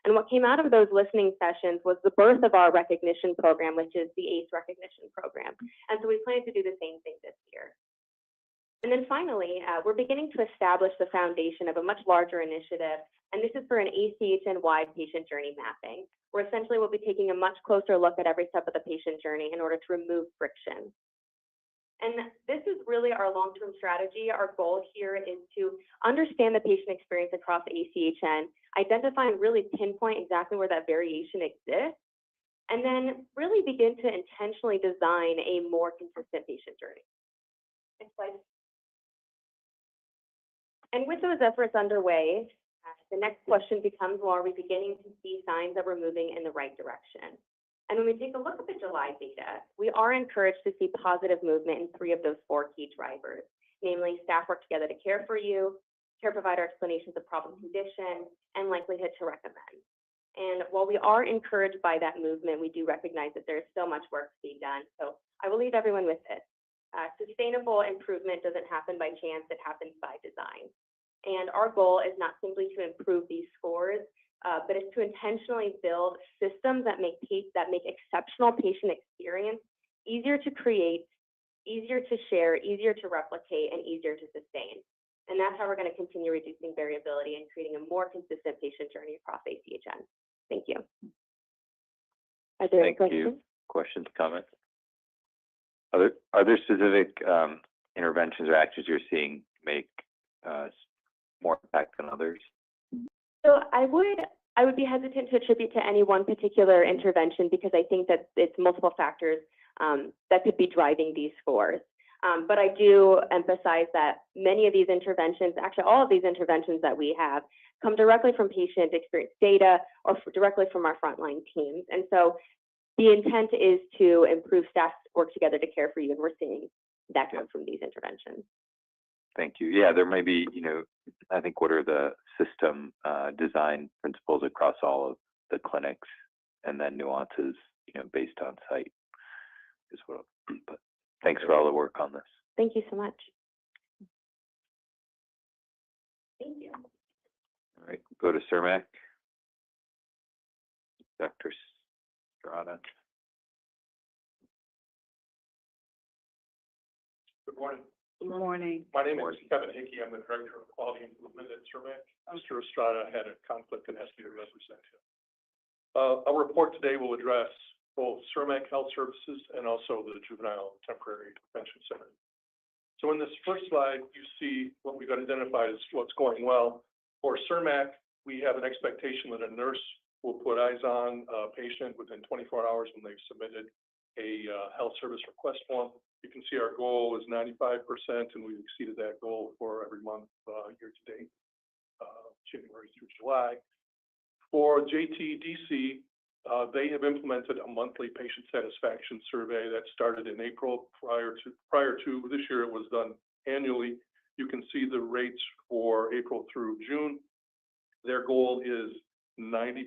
And what came out of those listening sessions was the birth of our recognition program, which is the ACE recognition program. And so we plan to do the same thing this year. And then finally, we're beginning to establish the foundation of a much larger initiative, and this is for an ACHN-wide patient journey mapping, where essentially we'll be taking a much closer look at every step of the patient journey in order to remove friction. And this is really our long-term strategy. Our goal here is to understand the patient experience across ACHN, identify and really pinpoint exactly where that variation exists, and then really begin to intentionally design a more consistent patient journey. Next slide. And with those efforts underway, the next question becomes, well, are we beginning to see signs that we're moving in the right direction? And when we take a look at the July data, we are encouraged to see positive movement in 3 of those 4 key drivers, namely staff work together to care for you, care provider explanations of problem condition, and likelihood to recommend. And while we are encouraged by that movement, we do recognize that there is still much work to be done. So I will leave everyone with this. Sustainable improvement doesn't happen by chance, it happens by design. And our goal is not simply to improve these scores, but it's to intentionally build systems that make exceptional patient experience easier to create, easier to share, easier to replicate, and easier to sustain. And that's how we're going to continue reducing variability and creating a more consistent patient journey across ACHN. Thank you. Are there any questions? Questions, comments? Are there specific, interventions or actions you're seeing make, more impact than others? So I would be hesitant to attribute to any one particular intervention because I think that it's multiple factors that could be driving these scores. But I do emphasize that many of these interventions, actually all of these interventions that we have, come directly from patient experience data or directly from our frontline teams. And so the intent is to improve staff work together to care for you, and we're seeing that come from these interventions. Thank you. Yeah, there may be, I think what are the system design principles across all of the clinics, and then nuances, based on site as well. But thanks for all the work on this. Thank you so much. Thank you. All right, go to CERMAC. Dr. Strada. Good morning. Good morning. My name is Kevin Hickey. I'm the Director of Quality Improvement at CERMAC. Mr. Estrada had a conflict and asked me to represent him. Our report today will address both CERMAC Health Services and also the Juvenile Temporary Detention Center. So in this first slide, you see what we've identified as what's going well. For CERMAC, we have an expectation that a nurse will put eyes on a patient within 24 hours when they've submitted a health service request form. You can see our goal is 95%, and we've exceeded that goal for every month year to date, January through July. For JTDC, they have implemented a monthly patient satisfaction survey that started in April. Prior to this year, it was done annually. You can see the rates for April through June. Their goal is 90%,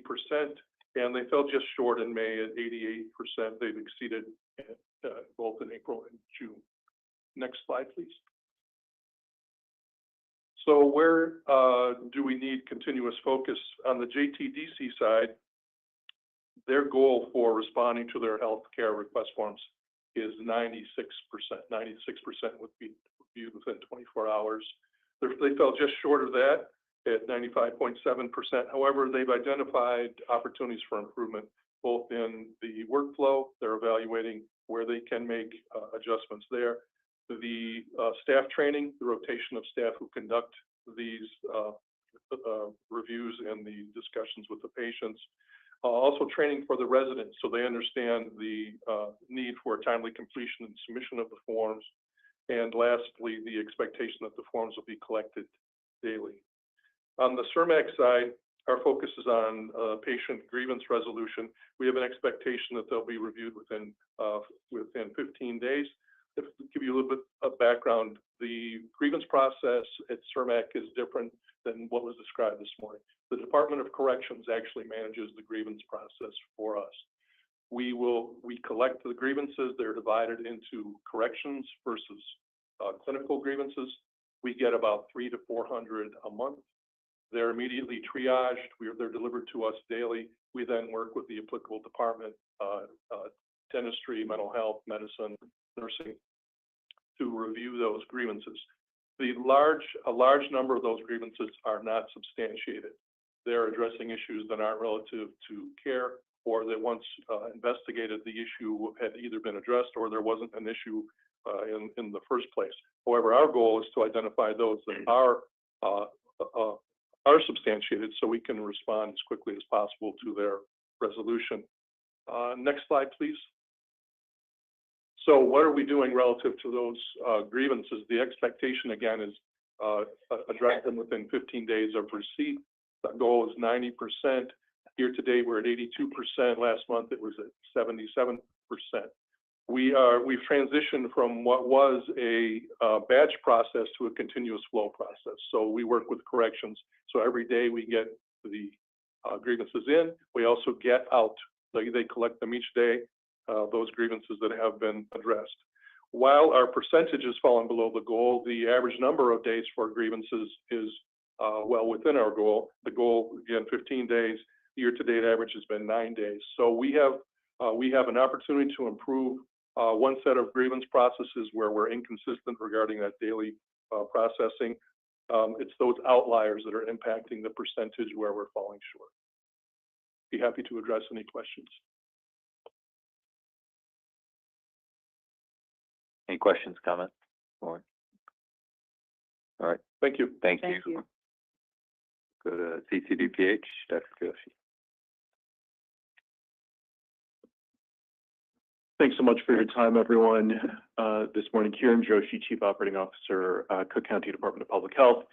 and they fell just short in May at 88%. They've exceeded both in April and June. Next slide, please. So where do we need continuous focus? On the JTDC side, their goal for responding to their health care request forms is 96%. 96% would be reviewed within 24 hours. They fell just short of that at 95.7%. However, they've identified opportunities for improvement, both in the workflow. They're evaluating where they can make adjustments there. The staff training, the rotation of staff who conduct these reviews and the discussions with the patients. Also training for the residents so they understand the need for timely completion and submission of the forms. And lastly, the expectation that the forms will be collected daily. On the CERMAC side, our focus is on patient grievance resolution. We have an expectation that they'll be reviewed within 15 days. To give you a little bit of background, the grievance process at CERMAC is different than what was described this morning. The Department of Corrections actually manages the grievance process for us. We collect the grievances. They're divided into corrections versus clinical grievances. We get about 300 to 400 a month. They're immediately triaged. They're delivered to us daily. We then work with the applicable department, dentistry, mental health, medicine, nursing, to review those grievances. A large number of those grievances are not substantiated. They're addressing issues that aren't relative to care, or that once investigated, the issue had either been addressed or there wasn't an issue in the first place. However, our goal is to identify those that are substantiated so we can respond as quickly as possible to their resolution. Next slide, please. So what are we doing relative to those grievances? The expectation, again, is address them within 15 days of receipt. The goal is 90%. Year to date, we're at 82%. Last month, it was at 77%. We've transitioned from what was a batch process to a continuous flow process. So we work with corrections. So every day we get the grievances in. We also get out. They collect them each day, those grievances that have been addressed. While our percentage has fallen below the goal, the average number of days for grievances is well within our goal. The goal, again, 15 days. Year-to-date average has been 9 days. So we have an opportunity to improve one set of grievance processes where we're inconsistent regarding that daily processing. It's those outliers that are impacting the percentage where we're falling short. Be happy to address any questions. Any questions, comments? All right, Thank you. thank Thank you. you. Go to CCDPH, Dr. Joshi. Thanks so much for your time, everyone. This morning, Kiran Joshi, Chief Operating Officer, Cook County Department of Public Health.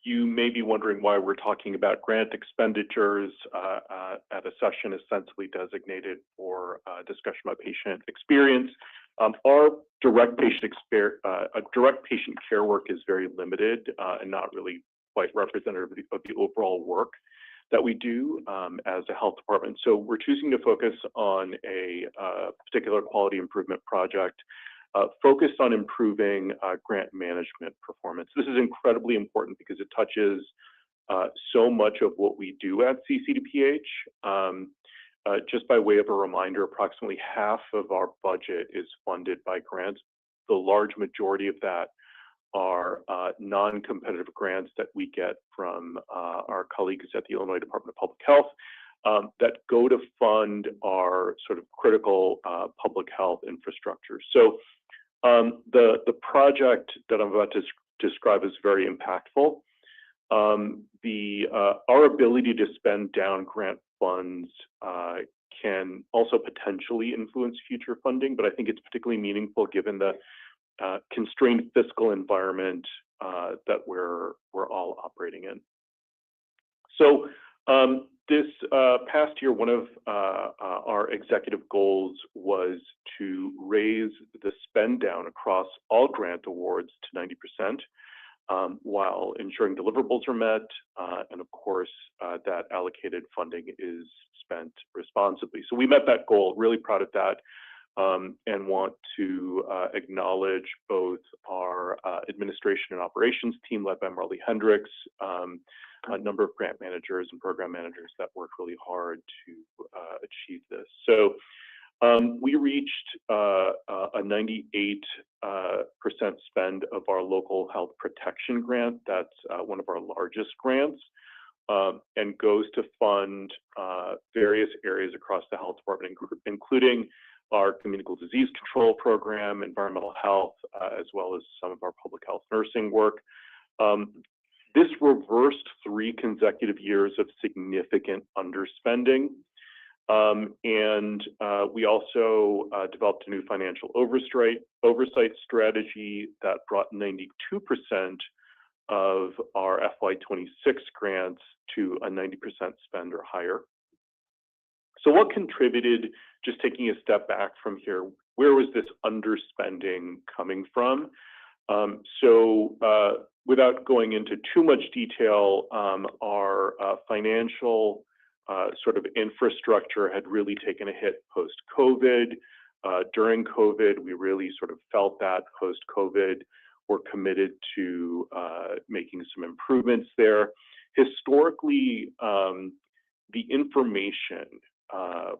You may be wondering why we're talking about grant expenditures at a session essentially designated for discussion about patient experience. Our direct patient care work is very limited and not really quite representative of the overall work that we do as a health department. So we're choosing to focus on a particular quality improvement project focused on improving grant management performance. This is incredibly important because it touches so much of what we do at CCDPH. Just by way of a reminder, approximately half of our budget is funded by grants. The large majority of that are non-competitive grants that we get from our colleagues at the Illinois Department of Public Health that go to fund our sort of critical public health infrastructure. So the project that I'm about to describe is very impactful. Our ability to spend down grant funds can also potentially influence future funding, but I think it's particularly meaningful given the constrained fiscal environment that we're all operating in. So this past year, one of our executive goals was to raise the spend down across all grant awards to 90%, while ensuring deliverables are met, and of course, that allocated funding is spent responsibly. So we met that goal, really proud of that. And want to acknowledge both our administration and operations team led by Marley Hendricks, a number of grant managers and program managers that worked really hard to achieve this. So we reached a 98% spend of our local health protection grant. That's one of our largest grants, and goes to fund various areas across the health department, including our communicable disease control program, environmental health, as well as some of our public health nursing work. This reversed 3 consecutive years of significant underspending. And we also developed a new financial oversight strategy that brought 92% of our FY26 grants to a 90% spend or higher. So what contributed, just taking a step back from here, where was this underspending coming from? Without going into too much detail, our financial sort of infrastructure had really taken a hit post-COVID. During COVID, we really sort of felt that. Post-COVID, we're committed to making some improvements there. Historically, the information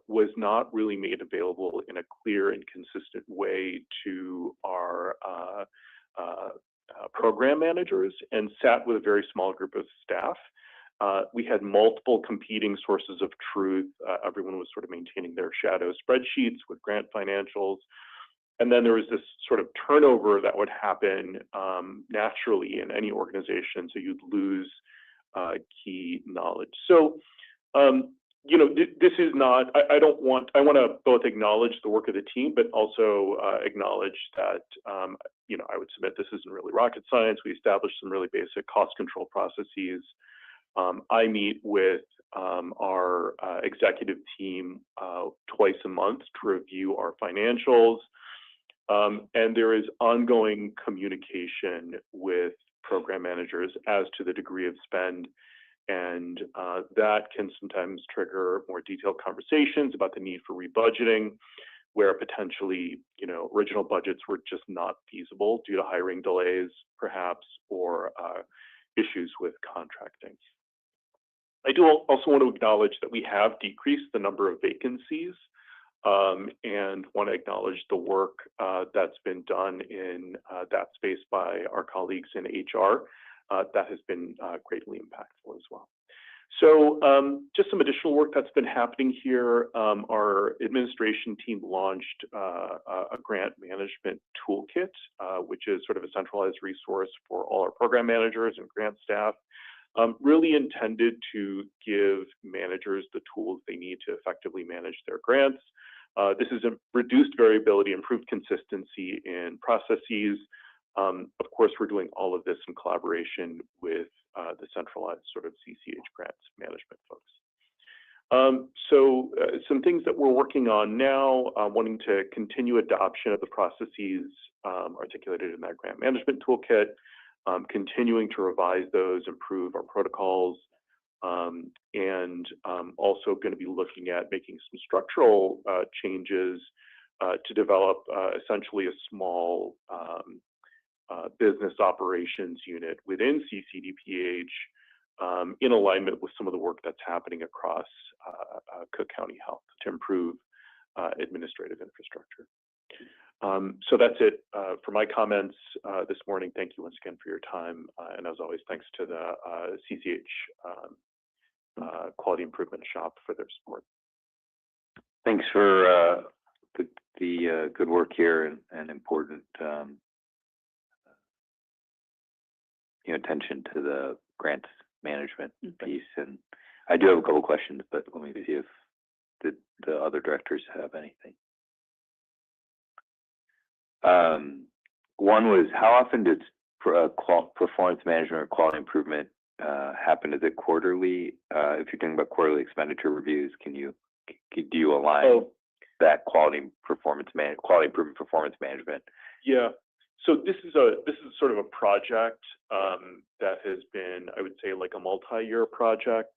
was not really made available in a clear and consistent way to our program managers and sat with a very small group of staff. We had multiple competing sources of truth. Everyone was sort of maintaining their shadow spreadsheets with grant financials. And then there was this sort of turnover that would happen naturally in any organization, so you'd lose key knowledge. So, you know, this is not, I want to both acknowledge the work of the team, but also acknowledge that, you know, I would submit this isn't really rocket science. We established some really basic cost control processes. I meet with our executive team twice a month to review our financials. And there is ongoing communication with program managers as to the degree of spend. And that can sometimes trigger more detailed conversations about the need for rebudgeting, where potentially, you know, original budgets were just not feasible due to hiring delays, perhaps, or issues with contracting. I do also want to acknowledge that we have decreased the number of vacancies and want to acknowledge the work that's been done in that space by our colleagues in HR. That has been greatly impactful as well. So just some additional work that's been happening here. Our administration team launched a grant management toolkit, which is sort of a centralized resource for all our program managers and grant staff, really intended to give managers the tools they need to effectively manage their grants. This is a reduced variability, improved consistency in processes. Of course, we're doing all of this in collaboration with the centralized sort of CCH grants management folks. So some things that we're working on now, wanting to continue adoption of the processes articulated in that grant management toolkit, continuing to revise those, improve our protocols, and also going to be looking at making some structural changes to develop essentially a small business operations unit within CCDPH in alignment with some of the work that's happening across Cook County Health to improve administrative infrastructure. So that's it for my comments this morning. Thank you once again for your time. And as always, thanks to the CCH Quality Improvement Shop for their support. Thanks for the good work here and important attention to the grants management piece. And I do have a couple questions, but let me see if the other directors have anything. One was, how often does performance management or quality improvement happen? Is it quarterly? If you're talking about quarterly expenditure reviews, do you align that quality improvement performance management? Yeah. So this is sort of a project that has been, I would say, like a multi-year project.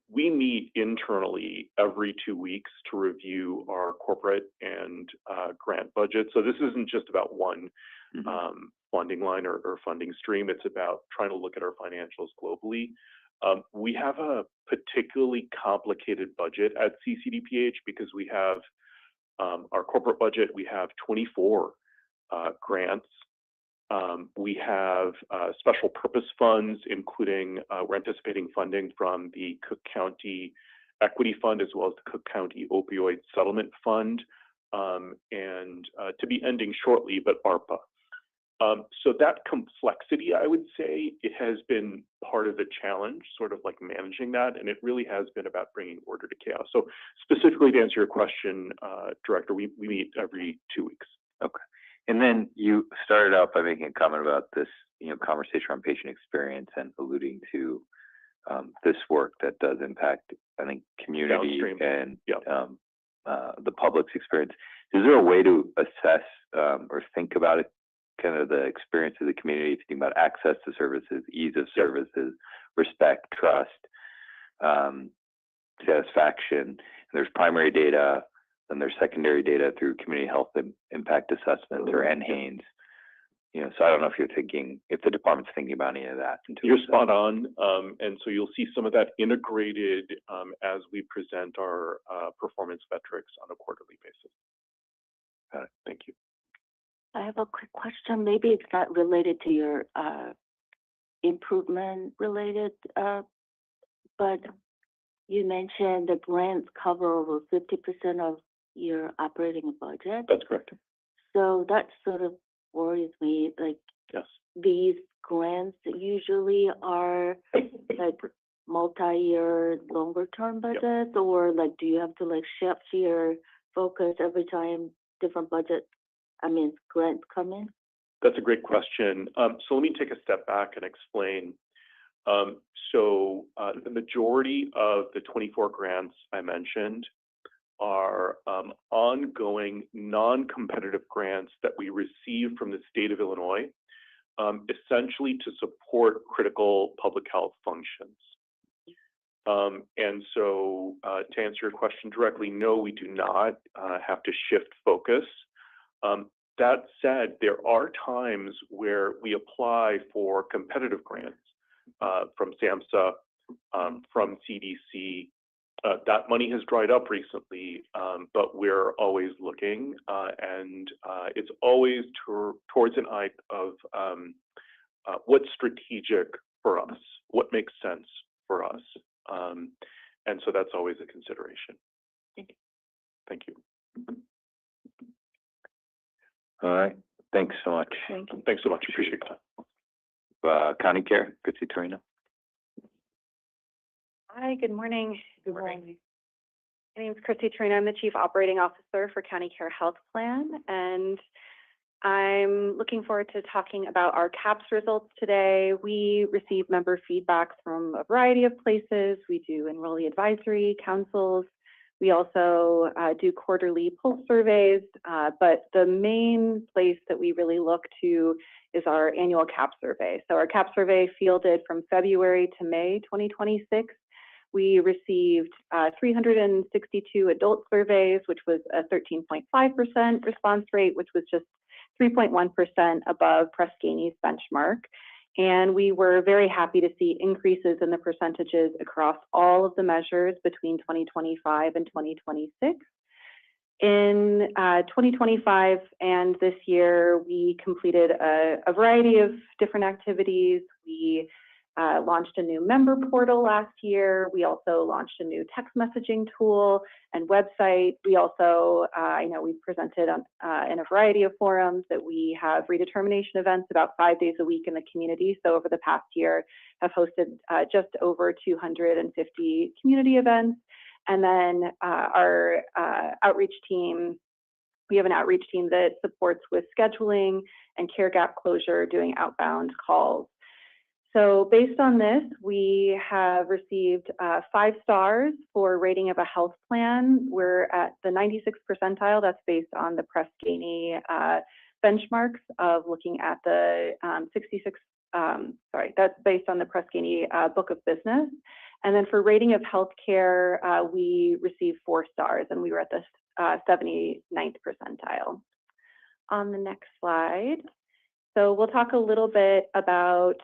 We meet internally every 2 weeks to review our corporate and grant budget. So this isn't just about one funding line or funding stream. It's about trying to look at our financials globally. We have a particularly complicated budget at CCDPH because we have our corporate budget, we have 24 grants. We have special purpose funds, including we're anticipating funding from the Cook County Equity Fund as well as the Cook County Opioid Settlement Fund, and to be ending shortly, but ARPA. So that complexity, I would say, it has been part of the challenge, sort of like managing that, and it really has been about bringing order to chaos. So specifically to answer your question, Director, we meet every 2 weeks. Okay. And then you started out by making a comment about this, conversation around patient experience and alluding to this work that does impact, I think, community and the public's experience. Is there a way to assess or think about it, kind of the experience of the community, if you think about access to services, ease of services, respect, trust, satisfaction? And there's primary data, then there's secondary data through community health impact assessments or NHANES. So I don't know if the department's thinking about any of that. You're spot on. And so you'll see some of that integrated as we present our performance metrics on a quarterly basis. Got it. Thank you. I have a quick question. Maybe it's not related to your improvement related, but you mentioned the grants cover over 50% of your operating budget. That's correct. So that sort of worries me. Like, yes, these grants usually are like multi-year, longer-term budgets, or like, do you have to like shift your focus every time different grants come in? That's a great question. So let me take a step back and explain. The majority of the 24 grants I mentioned are ongoing non-competitive grants that we receive from the state of Illinois, essentially to support critical public health functions. And so to answer your question directly, no, we do not have to shift focus. That said, there are times where we apply for competitive grants from SAMHSA, from CDC. That money has dried up recently, but we're always looking, and it's always towards an eye of what's strategic for us, what makes sense for us. And so that's always a consideration. Thank you. All right, thanks so much. Thank you. Thanks so much. Appreciate that. County Care, Chrissy Torino. Hi, good morning. Good morning. My name is Chrissy Torino. I'm the Chief Operating Officer for County Care Health Plan, and I'm looking forward to talking about our CAPS results today. We receive member feedback from a variety of places. We do enrollee advisory councils. We also do quarterly pulse surveys, but the main place that we really look to is our annual CAPS survey. So our CAPS survey fielded from February to May 2026. We received 362 adult surveys, which was a 13.5% response rate, which was just 3.1% above Press-Ganey's benchmark. And we were very happy to see increases in the percentages across all of the measures between 2025 and 2026. In 2025 and this year, we completed a variety of different activities. We launched a new member portal last year. We also launched a new text messaging tool and website. We also, I know we presented on, in a variety of forums that we have redetermination events about 5 days a week in the community. So over the past year, have hosted just over 250 community events. And then our outreach team, we have an outreach team that supports with scheduling and care gap closure, doing outbound calls. So based on this, we have received 5 stars for rating of a health plan. We're at the 96th percentile. That's based on the Press-Ganey benchmarks of looking at the that's based on the Press-Ganey book of business. And then for rating of healthcare, we received 4 stars, and we were at the 79th percentile. On the next slide. So we'll talk a little bit about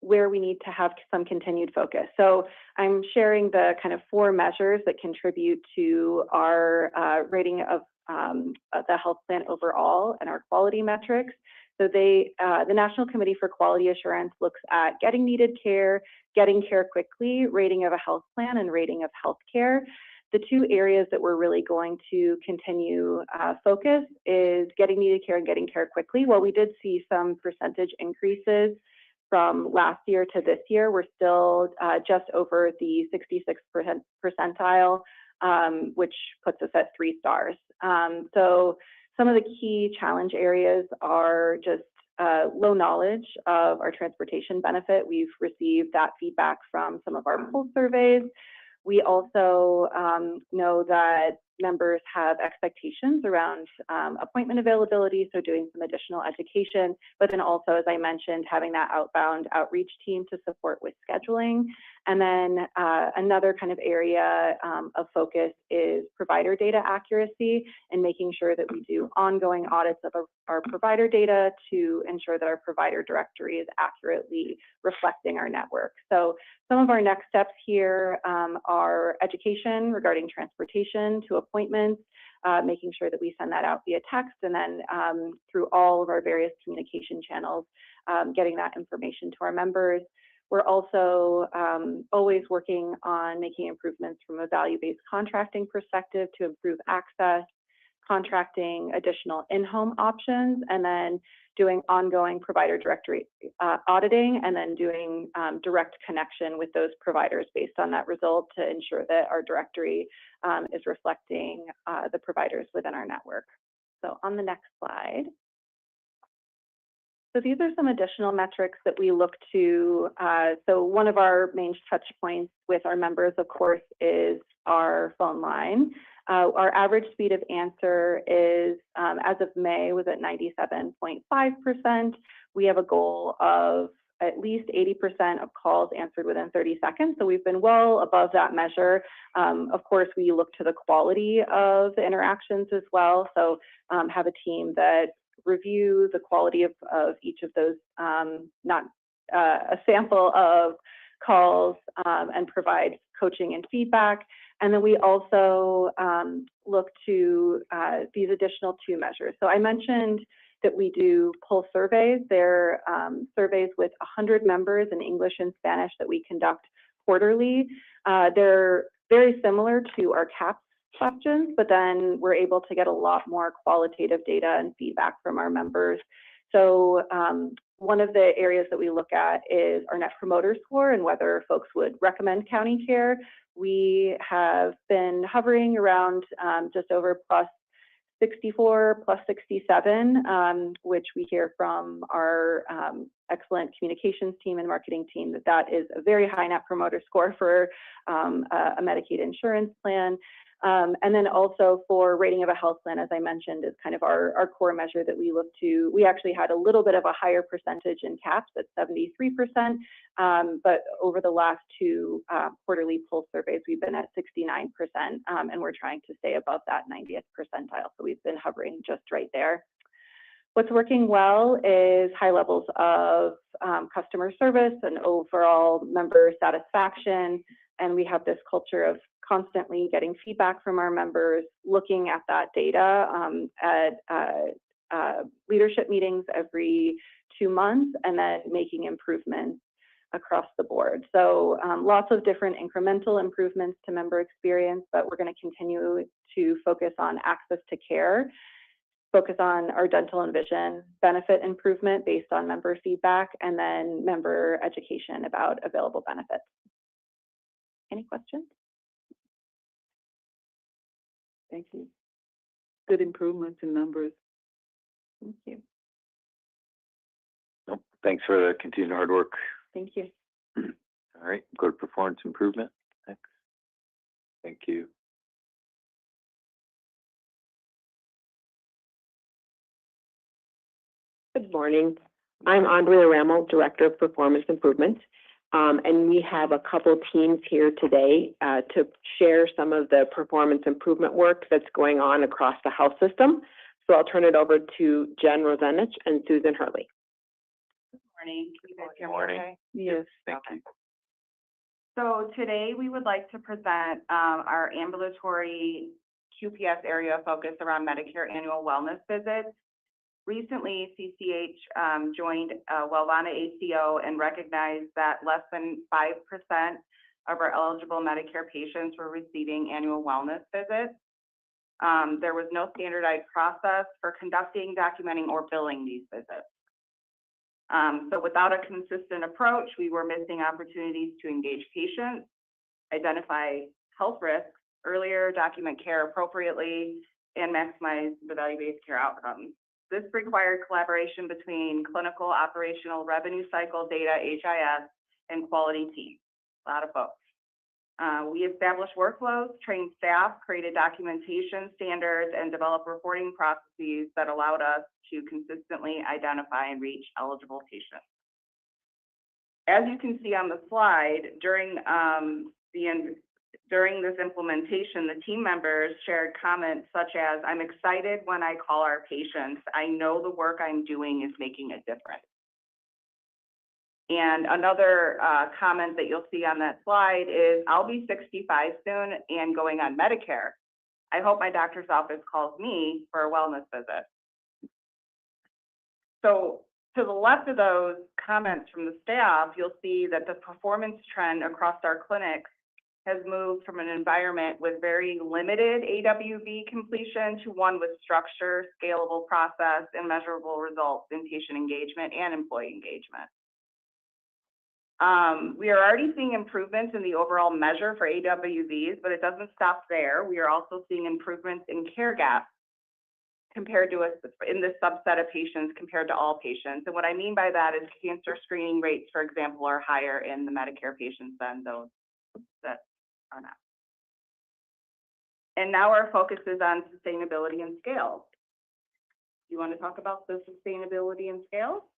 where we need to have some continued focus. So I'm sharing the kind of 4 measures that contribute to our rating of the health plan overall and our quality metrics. So the National Committee for Quality Assurance looks at getting needed care, getting care quickly, rating of a health plan, and rating of healthcare. The 2 areas that we're really going to continue focus is getting needed care and getting care quickly. While we did see some percentage increases from last year to this year, we're still just over the 66th percentile, which puts us at 3 stars. So some of the key challenge areas are just low knowledge of our transportation benefit. We've received that feedback from some of our pulse surveys. We also know that members have expectations around appointment availability, so doing some additional education, but then also, as I mentioned, having that outbound outreach team to support with scheduling. And then another kind of area of focus is provider data accuracy and making sure that we do ongoing audits of our provider data to ensure that our provider directory is accurately reflecting our network. So some of our next steps here are education regarding transportation to appointments, making sure that we send that out via text, and then through all of our various communication channels, getting that information to our members. We're also always working on making improvements from a value-based contracting perspective to improve access, contracting additional in-home options, and then doing ongoing provider directory auditing, and then doing direct connection with those providers based on that result to ensure that our directory is reflecting the providers within our network. So on the next slide. So these are some additional metrics that we look to. So one of our main touch points with our members, of course, is our phone line. Our average speed of answer is, as of May, was at 97.5%. We have a goal of at least 80% of calls answered within 30 seconds. So we've been well above that measure. Of course, we look to the quality of the interactions as well. So have a team that review the quality of each of those, not a sample of calls, and provide coaching and feedback. And then we also look to these additional 2 measures. So I mentioned that we do pulse surveys. They're surveys with 100 members in English and Spanish that we conduct quarterly. They're very similar to our CAPS questions, but then we're able to get a lot more qualitative data and feedback from our members. So one of the areas that we look at is our Net Promoter Score and whether folks would recommend county care. We have been hovering around just over plus 64, plus 67, which we hear from our excellent communications team and marketing team that is a very high Net Promoter Score for a Medicaid insurance plan. And then also for rating of a health plan, as I mentioned, is kind of our core measure that we look to. We actually had a little bit of a higher percentage in CAPS at 73%, but over the last two quarterly pulse surveys, we've been at 69%, and we're trying to stay above that 90th percentile. So we've been hovering just right there. What's working well is high levels of customer service and overall member satisfaction. And we have this culture of constantly getting feedback from our members, looking at that data at leadership meetings every 2 months, and then making improvements across the board. So lots of different incremental improvements to member experience, but we're going to continue to focus on access to care, focus on our dental and vision benefit improvement based on member feedback, and then member education about available benefits. Any questions? Thank you. Good improvements in numbers. Thank you. Nope. Thanks for the continued hard work. Thank you. All right, go to performance improvement next. Thank you. Good morning. I'm Andrea Ramel, Director of Performance Improvement. And we have a couple teams here today to share some of the performance improvement work that's going on across the health system. So I'll turn it over to Jen Rosenich and Susan Hurley. Good morning. Can you guys hear me Morning. okay? Yes. Thank you. So today we would like to present our ambulatory QPS area of focus around Medicare annual wellness visits. Recently, CCH joined Wellvana ACO and recognized that less than 5% of our eligible Medicare patients were receiving annual wellness visits. There was no standardized process for conducting, documenting, or billing these visits. So without a consistent approach, we were missing opportunities to engage patients, identify health risks earlier, document care appropriately, and maximize the value-based care outcomes. This required collaboration between clinical, operational, revenue cycle, data, HIS, and quality teams. A lot of folks. We established workflows, trained staff, created documentation standards, and developed reporting processes that allowed us to consistently identify and reach eligible patients. As you can see on the slide, during this implementation, the team members shared comments such as, "I'm excited when I call our patients. I know the work I'm doing is making a difference." And another comment that you'll see on that slide is, "I'll be 65 soon and going on Medicare. I hope my doctor's office calls me for a wellness visit." So to the left of those comments from the staff, you'll see that the performance trend across our clinics has moved from an environment with very limited AWV completion to one with structure, scalable process, and measurable results in patient engagement and employee engagement. We are already seeing improvements in the overall measure for AWVs, but it doesn't stop there. We are also seeing improvements in care gaps compared to in this subset of patients compared to all patients. And what I mean by that is cancer screening rates, for example, are higher in the Medicare patients than those that are not. And now our focus is on sustainability and scale. You want to talk about the sustainability and scale?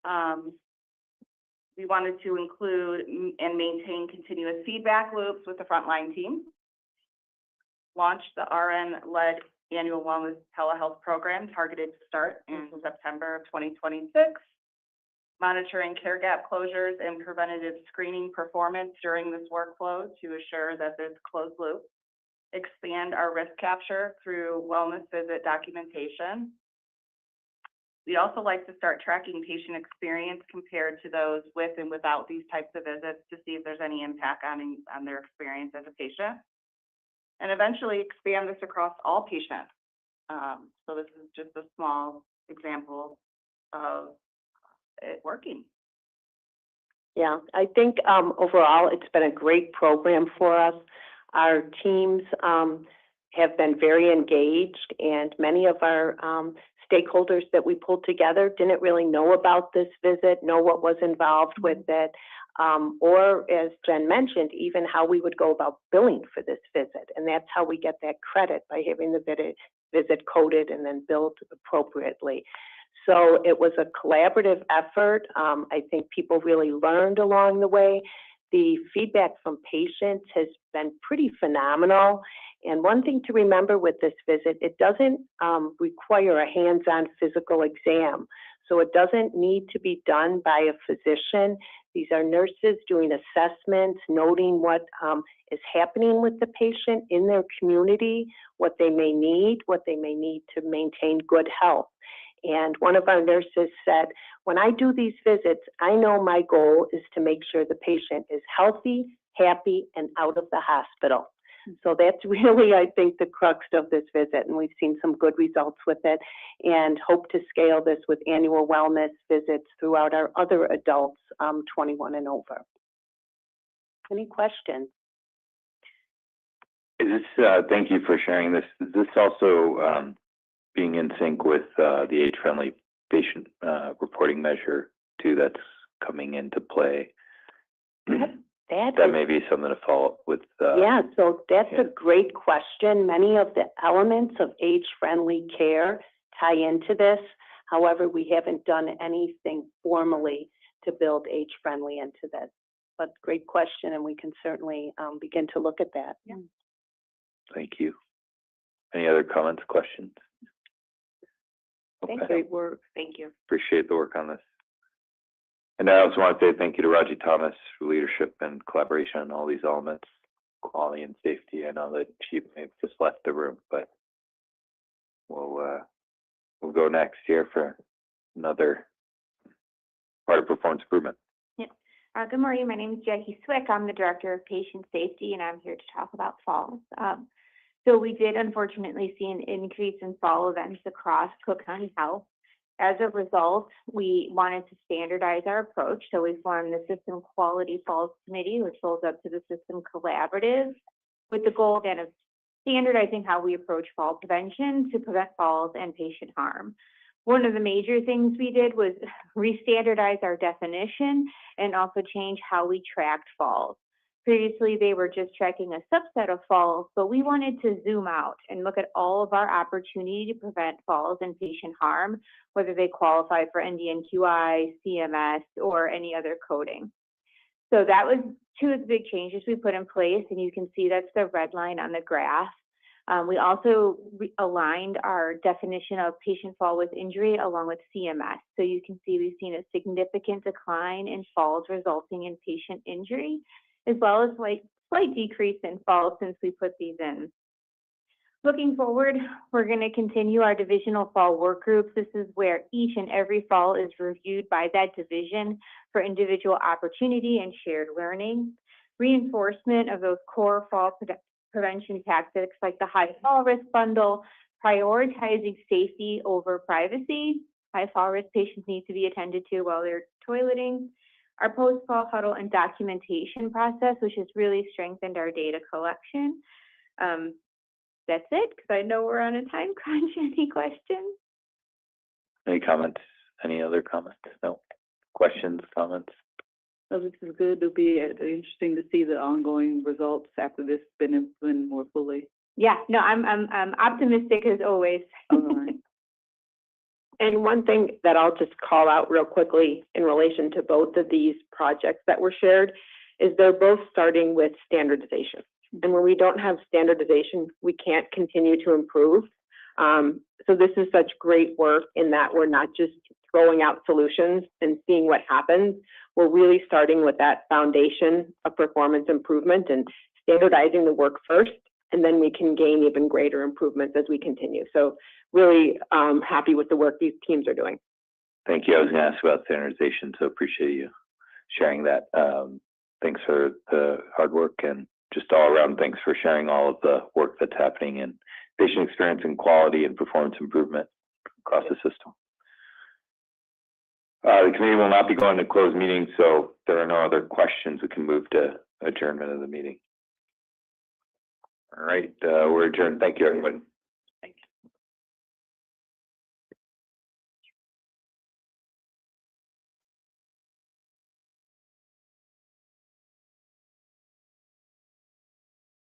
We wanted to include and maintain continuous feedback loops with the frontline team. Launch the RN-led annual wellness telehealth program targeted to start in September of 2026. Monitoring care gap closures and preventative screening performance during this workflow to assure that there's closed loop. Expand our risk capture through wellness visit documentation. We'd also like to start tracking patient experience compared to those with and without these types of visits to see if there's any impact on their experience as a patient. And eventually expand this across all patients. So this is just a small example of it working. Yeah, I think overall, it's been a great program for us. Our teams have been very engaged, and many of our stakeholders that we pulled together didn't really know about this visit, know what was involved with it, or as Jen mentioned, even how we would go about billing for this visit. And that's how we get that credit, by having the visit coded and then billed appropriately. So it was a collaborative effort. I think people really learned along the way. The feedback from patients has been pretty phenomenal. And one thing to remember with this visit, it doesn't require a hands-on physical exam. So it doesn't need to be done by a physician. These are nurses doing assessments, noting what is happening with the patient in their community, what they may need to maintain good health. And one of our nurses said, when I do these visits, I know my goal is to make sure the patient is healthy, happy, and out of the hospital. So that's really, I think, the crux of this visit, and we've seen some good results with it, and hope to scale this with annual wellness visits throughout our other adults, 21 and over. Any questions? Is this, thank you for sharing this. Is this also being in sync with the age-friendly patient reporting measure too that's coming into play? That may be something to follow up with. Yeah, so that's a great question. Many of the elements of age-friendly care tie into this. However, we haven't done anything formally to build age-friendly into this. But great question, and we can certainly begin to look at that. Yeah. Thank you. Any other comments, questions? Thank you. Great work. Thank you. Appreciate the work on this. And I also want to say thank you to Raji Thomas for leadership and collaboration on all these elements, quality and safety. I know that she may have just left the room, but we'll go next year for another part of performance improvement. Yep. Good morning. My name is Jackie Swick. I'm the Director of Patient Safety, and I'm here to talk about falls. So we did unfortunately see an increase in fall events across Cook County Health. As a result, we wanted to standardize our approach. So we formed the System Quality Falls Committee, which rolls up to the System Collaborative, with the goal again of standardizing how we approach fall prevention to prevent falls and patient harm. One of the major things we did was re-standardize our definition and also change how we tracked falls. Previously, they were just tracking a subset of falls, but we wanted to zoom out and look at all of our opportunity to prevent falls and patient harm, whether they qualify for NDNQI, CMS, or any other coding. So that was two of the big changes we put in place, and you can see that's the red line on the graph. We also aligned our definition of patient fall with injury along with CMS. So you can see we've seen a significant decline in falls resulting in patient injury, as well as slight decrease in falls since we put these in. Looking forward, we're going to continue our divisional fall work groups. This is where each and every fall is reviewed by that division for individual opportunity and shared learning. Reinforcement of those core fall prevention tactics like the high fall risk bundle, prioritizing safety over privacy. High fall risk patients need to be attended to while they're toileting. Our post-fall huddle and documentation process, which has really strengthened our data collection. That's it, because I know we're on a time crunch. Any questions? Any comments? Any other comments? No. Questions, comments? So this is good to be interesting to see the ongoing results after this has been implemented more fully. Yeah, no, I'm optimistic as always. All right. And one thing that I'll just call out real quickly in relation to both of these projects that were shared is they're both starting with standardization. And when we don't have standardization, we can't continue to improve. So this is such great work in that we're not just throwing out solutions and seeing what happens. We're really starting with that foundation of performance improvement and standardizing the work first, and then we can gain even greater improvements as we continue. So really happy with the work these teams are doing. Thank you. I was going to ask about standardization, so appreciate you sharing that. Thanks for the hard work, and just all around, thanks for sharing all of the work that's happening in patient experience and quality and performance improvement across the system. The committee will not be going to closed meeting, so if there are no other questions, we can move to adjournment of the meeting. All right, we're adjourned. Thank you, everybody.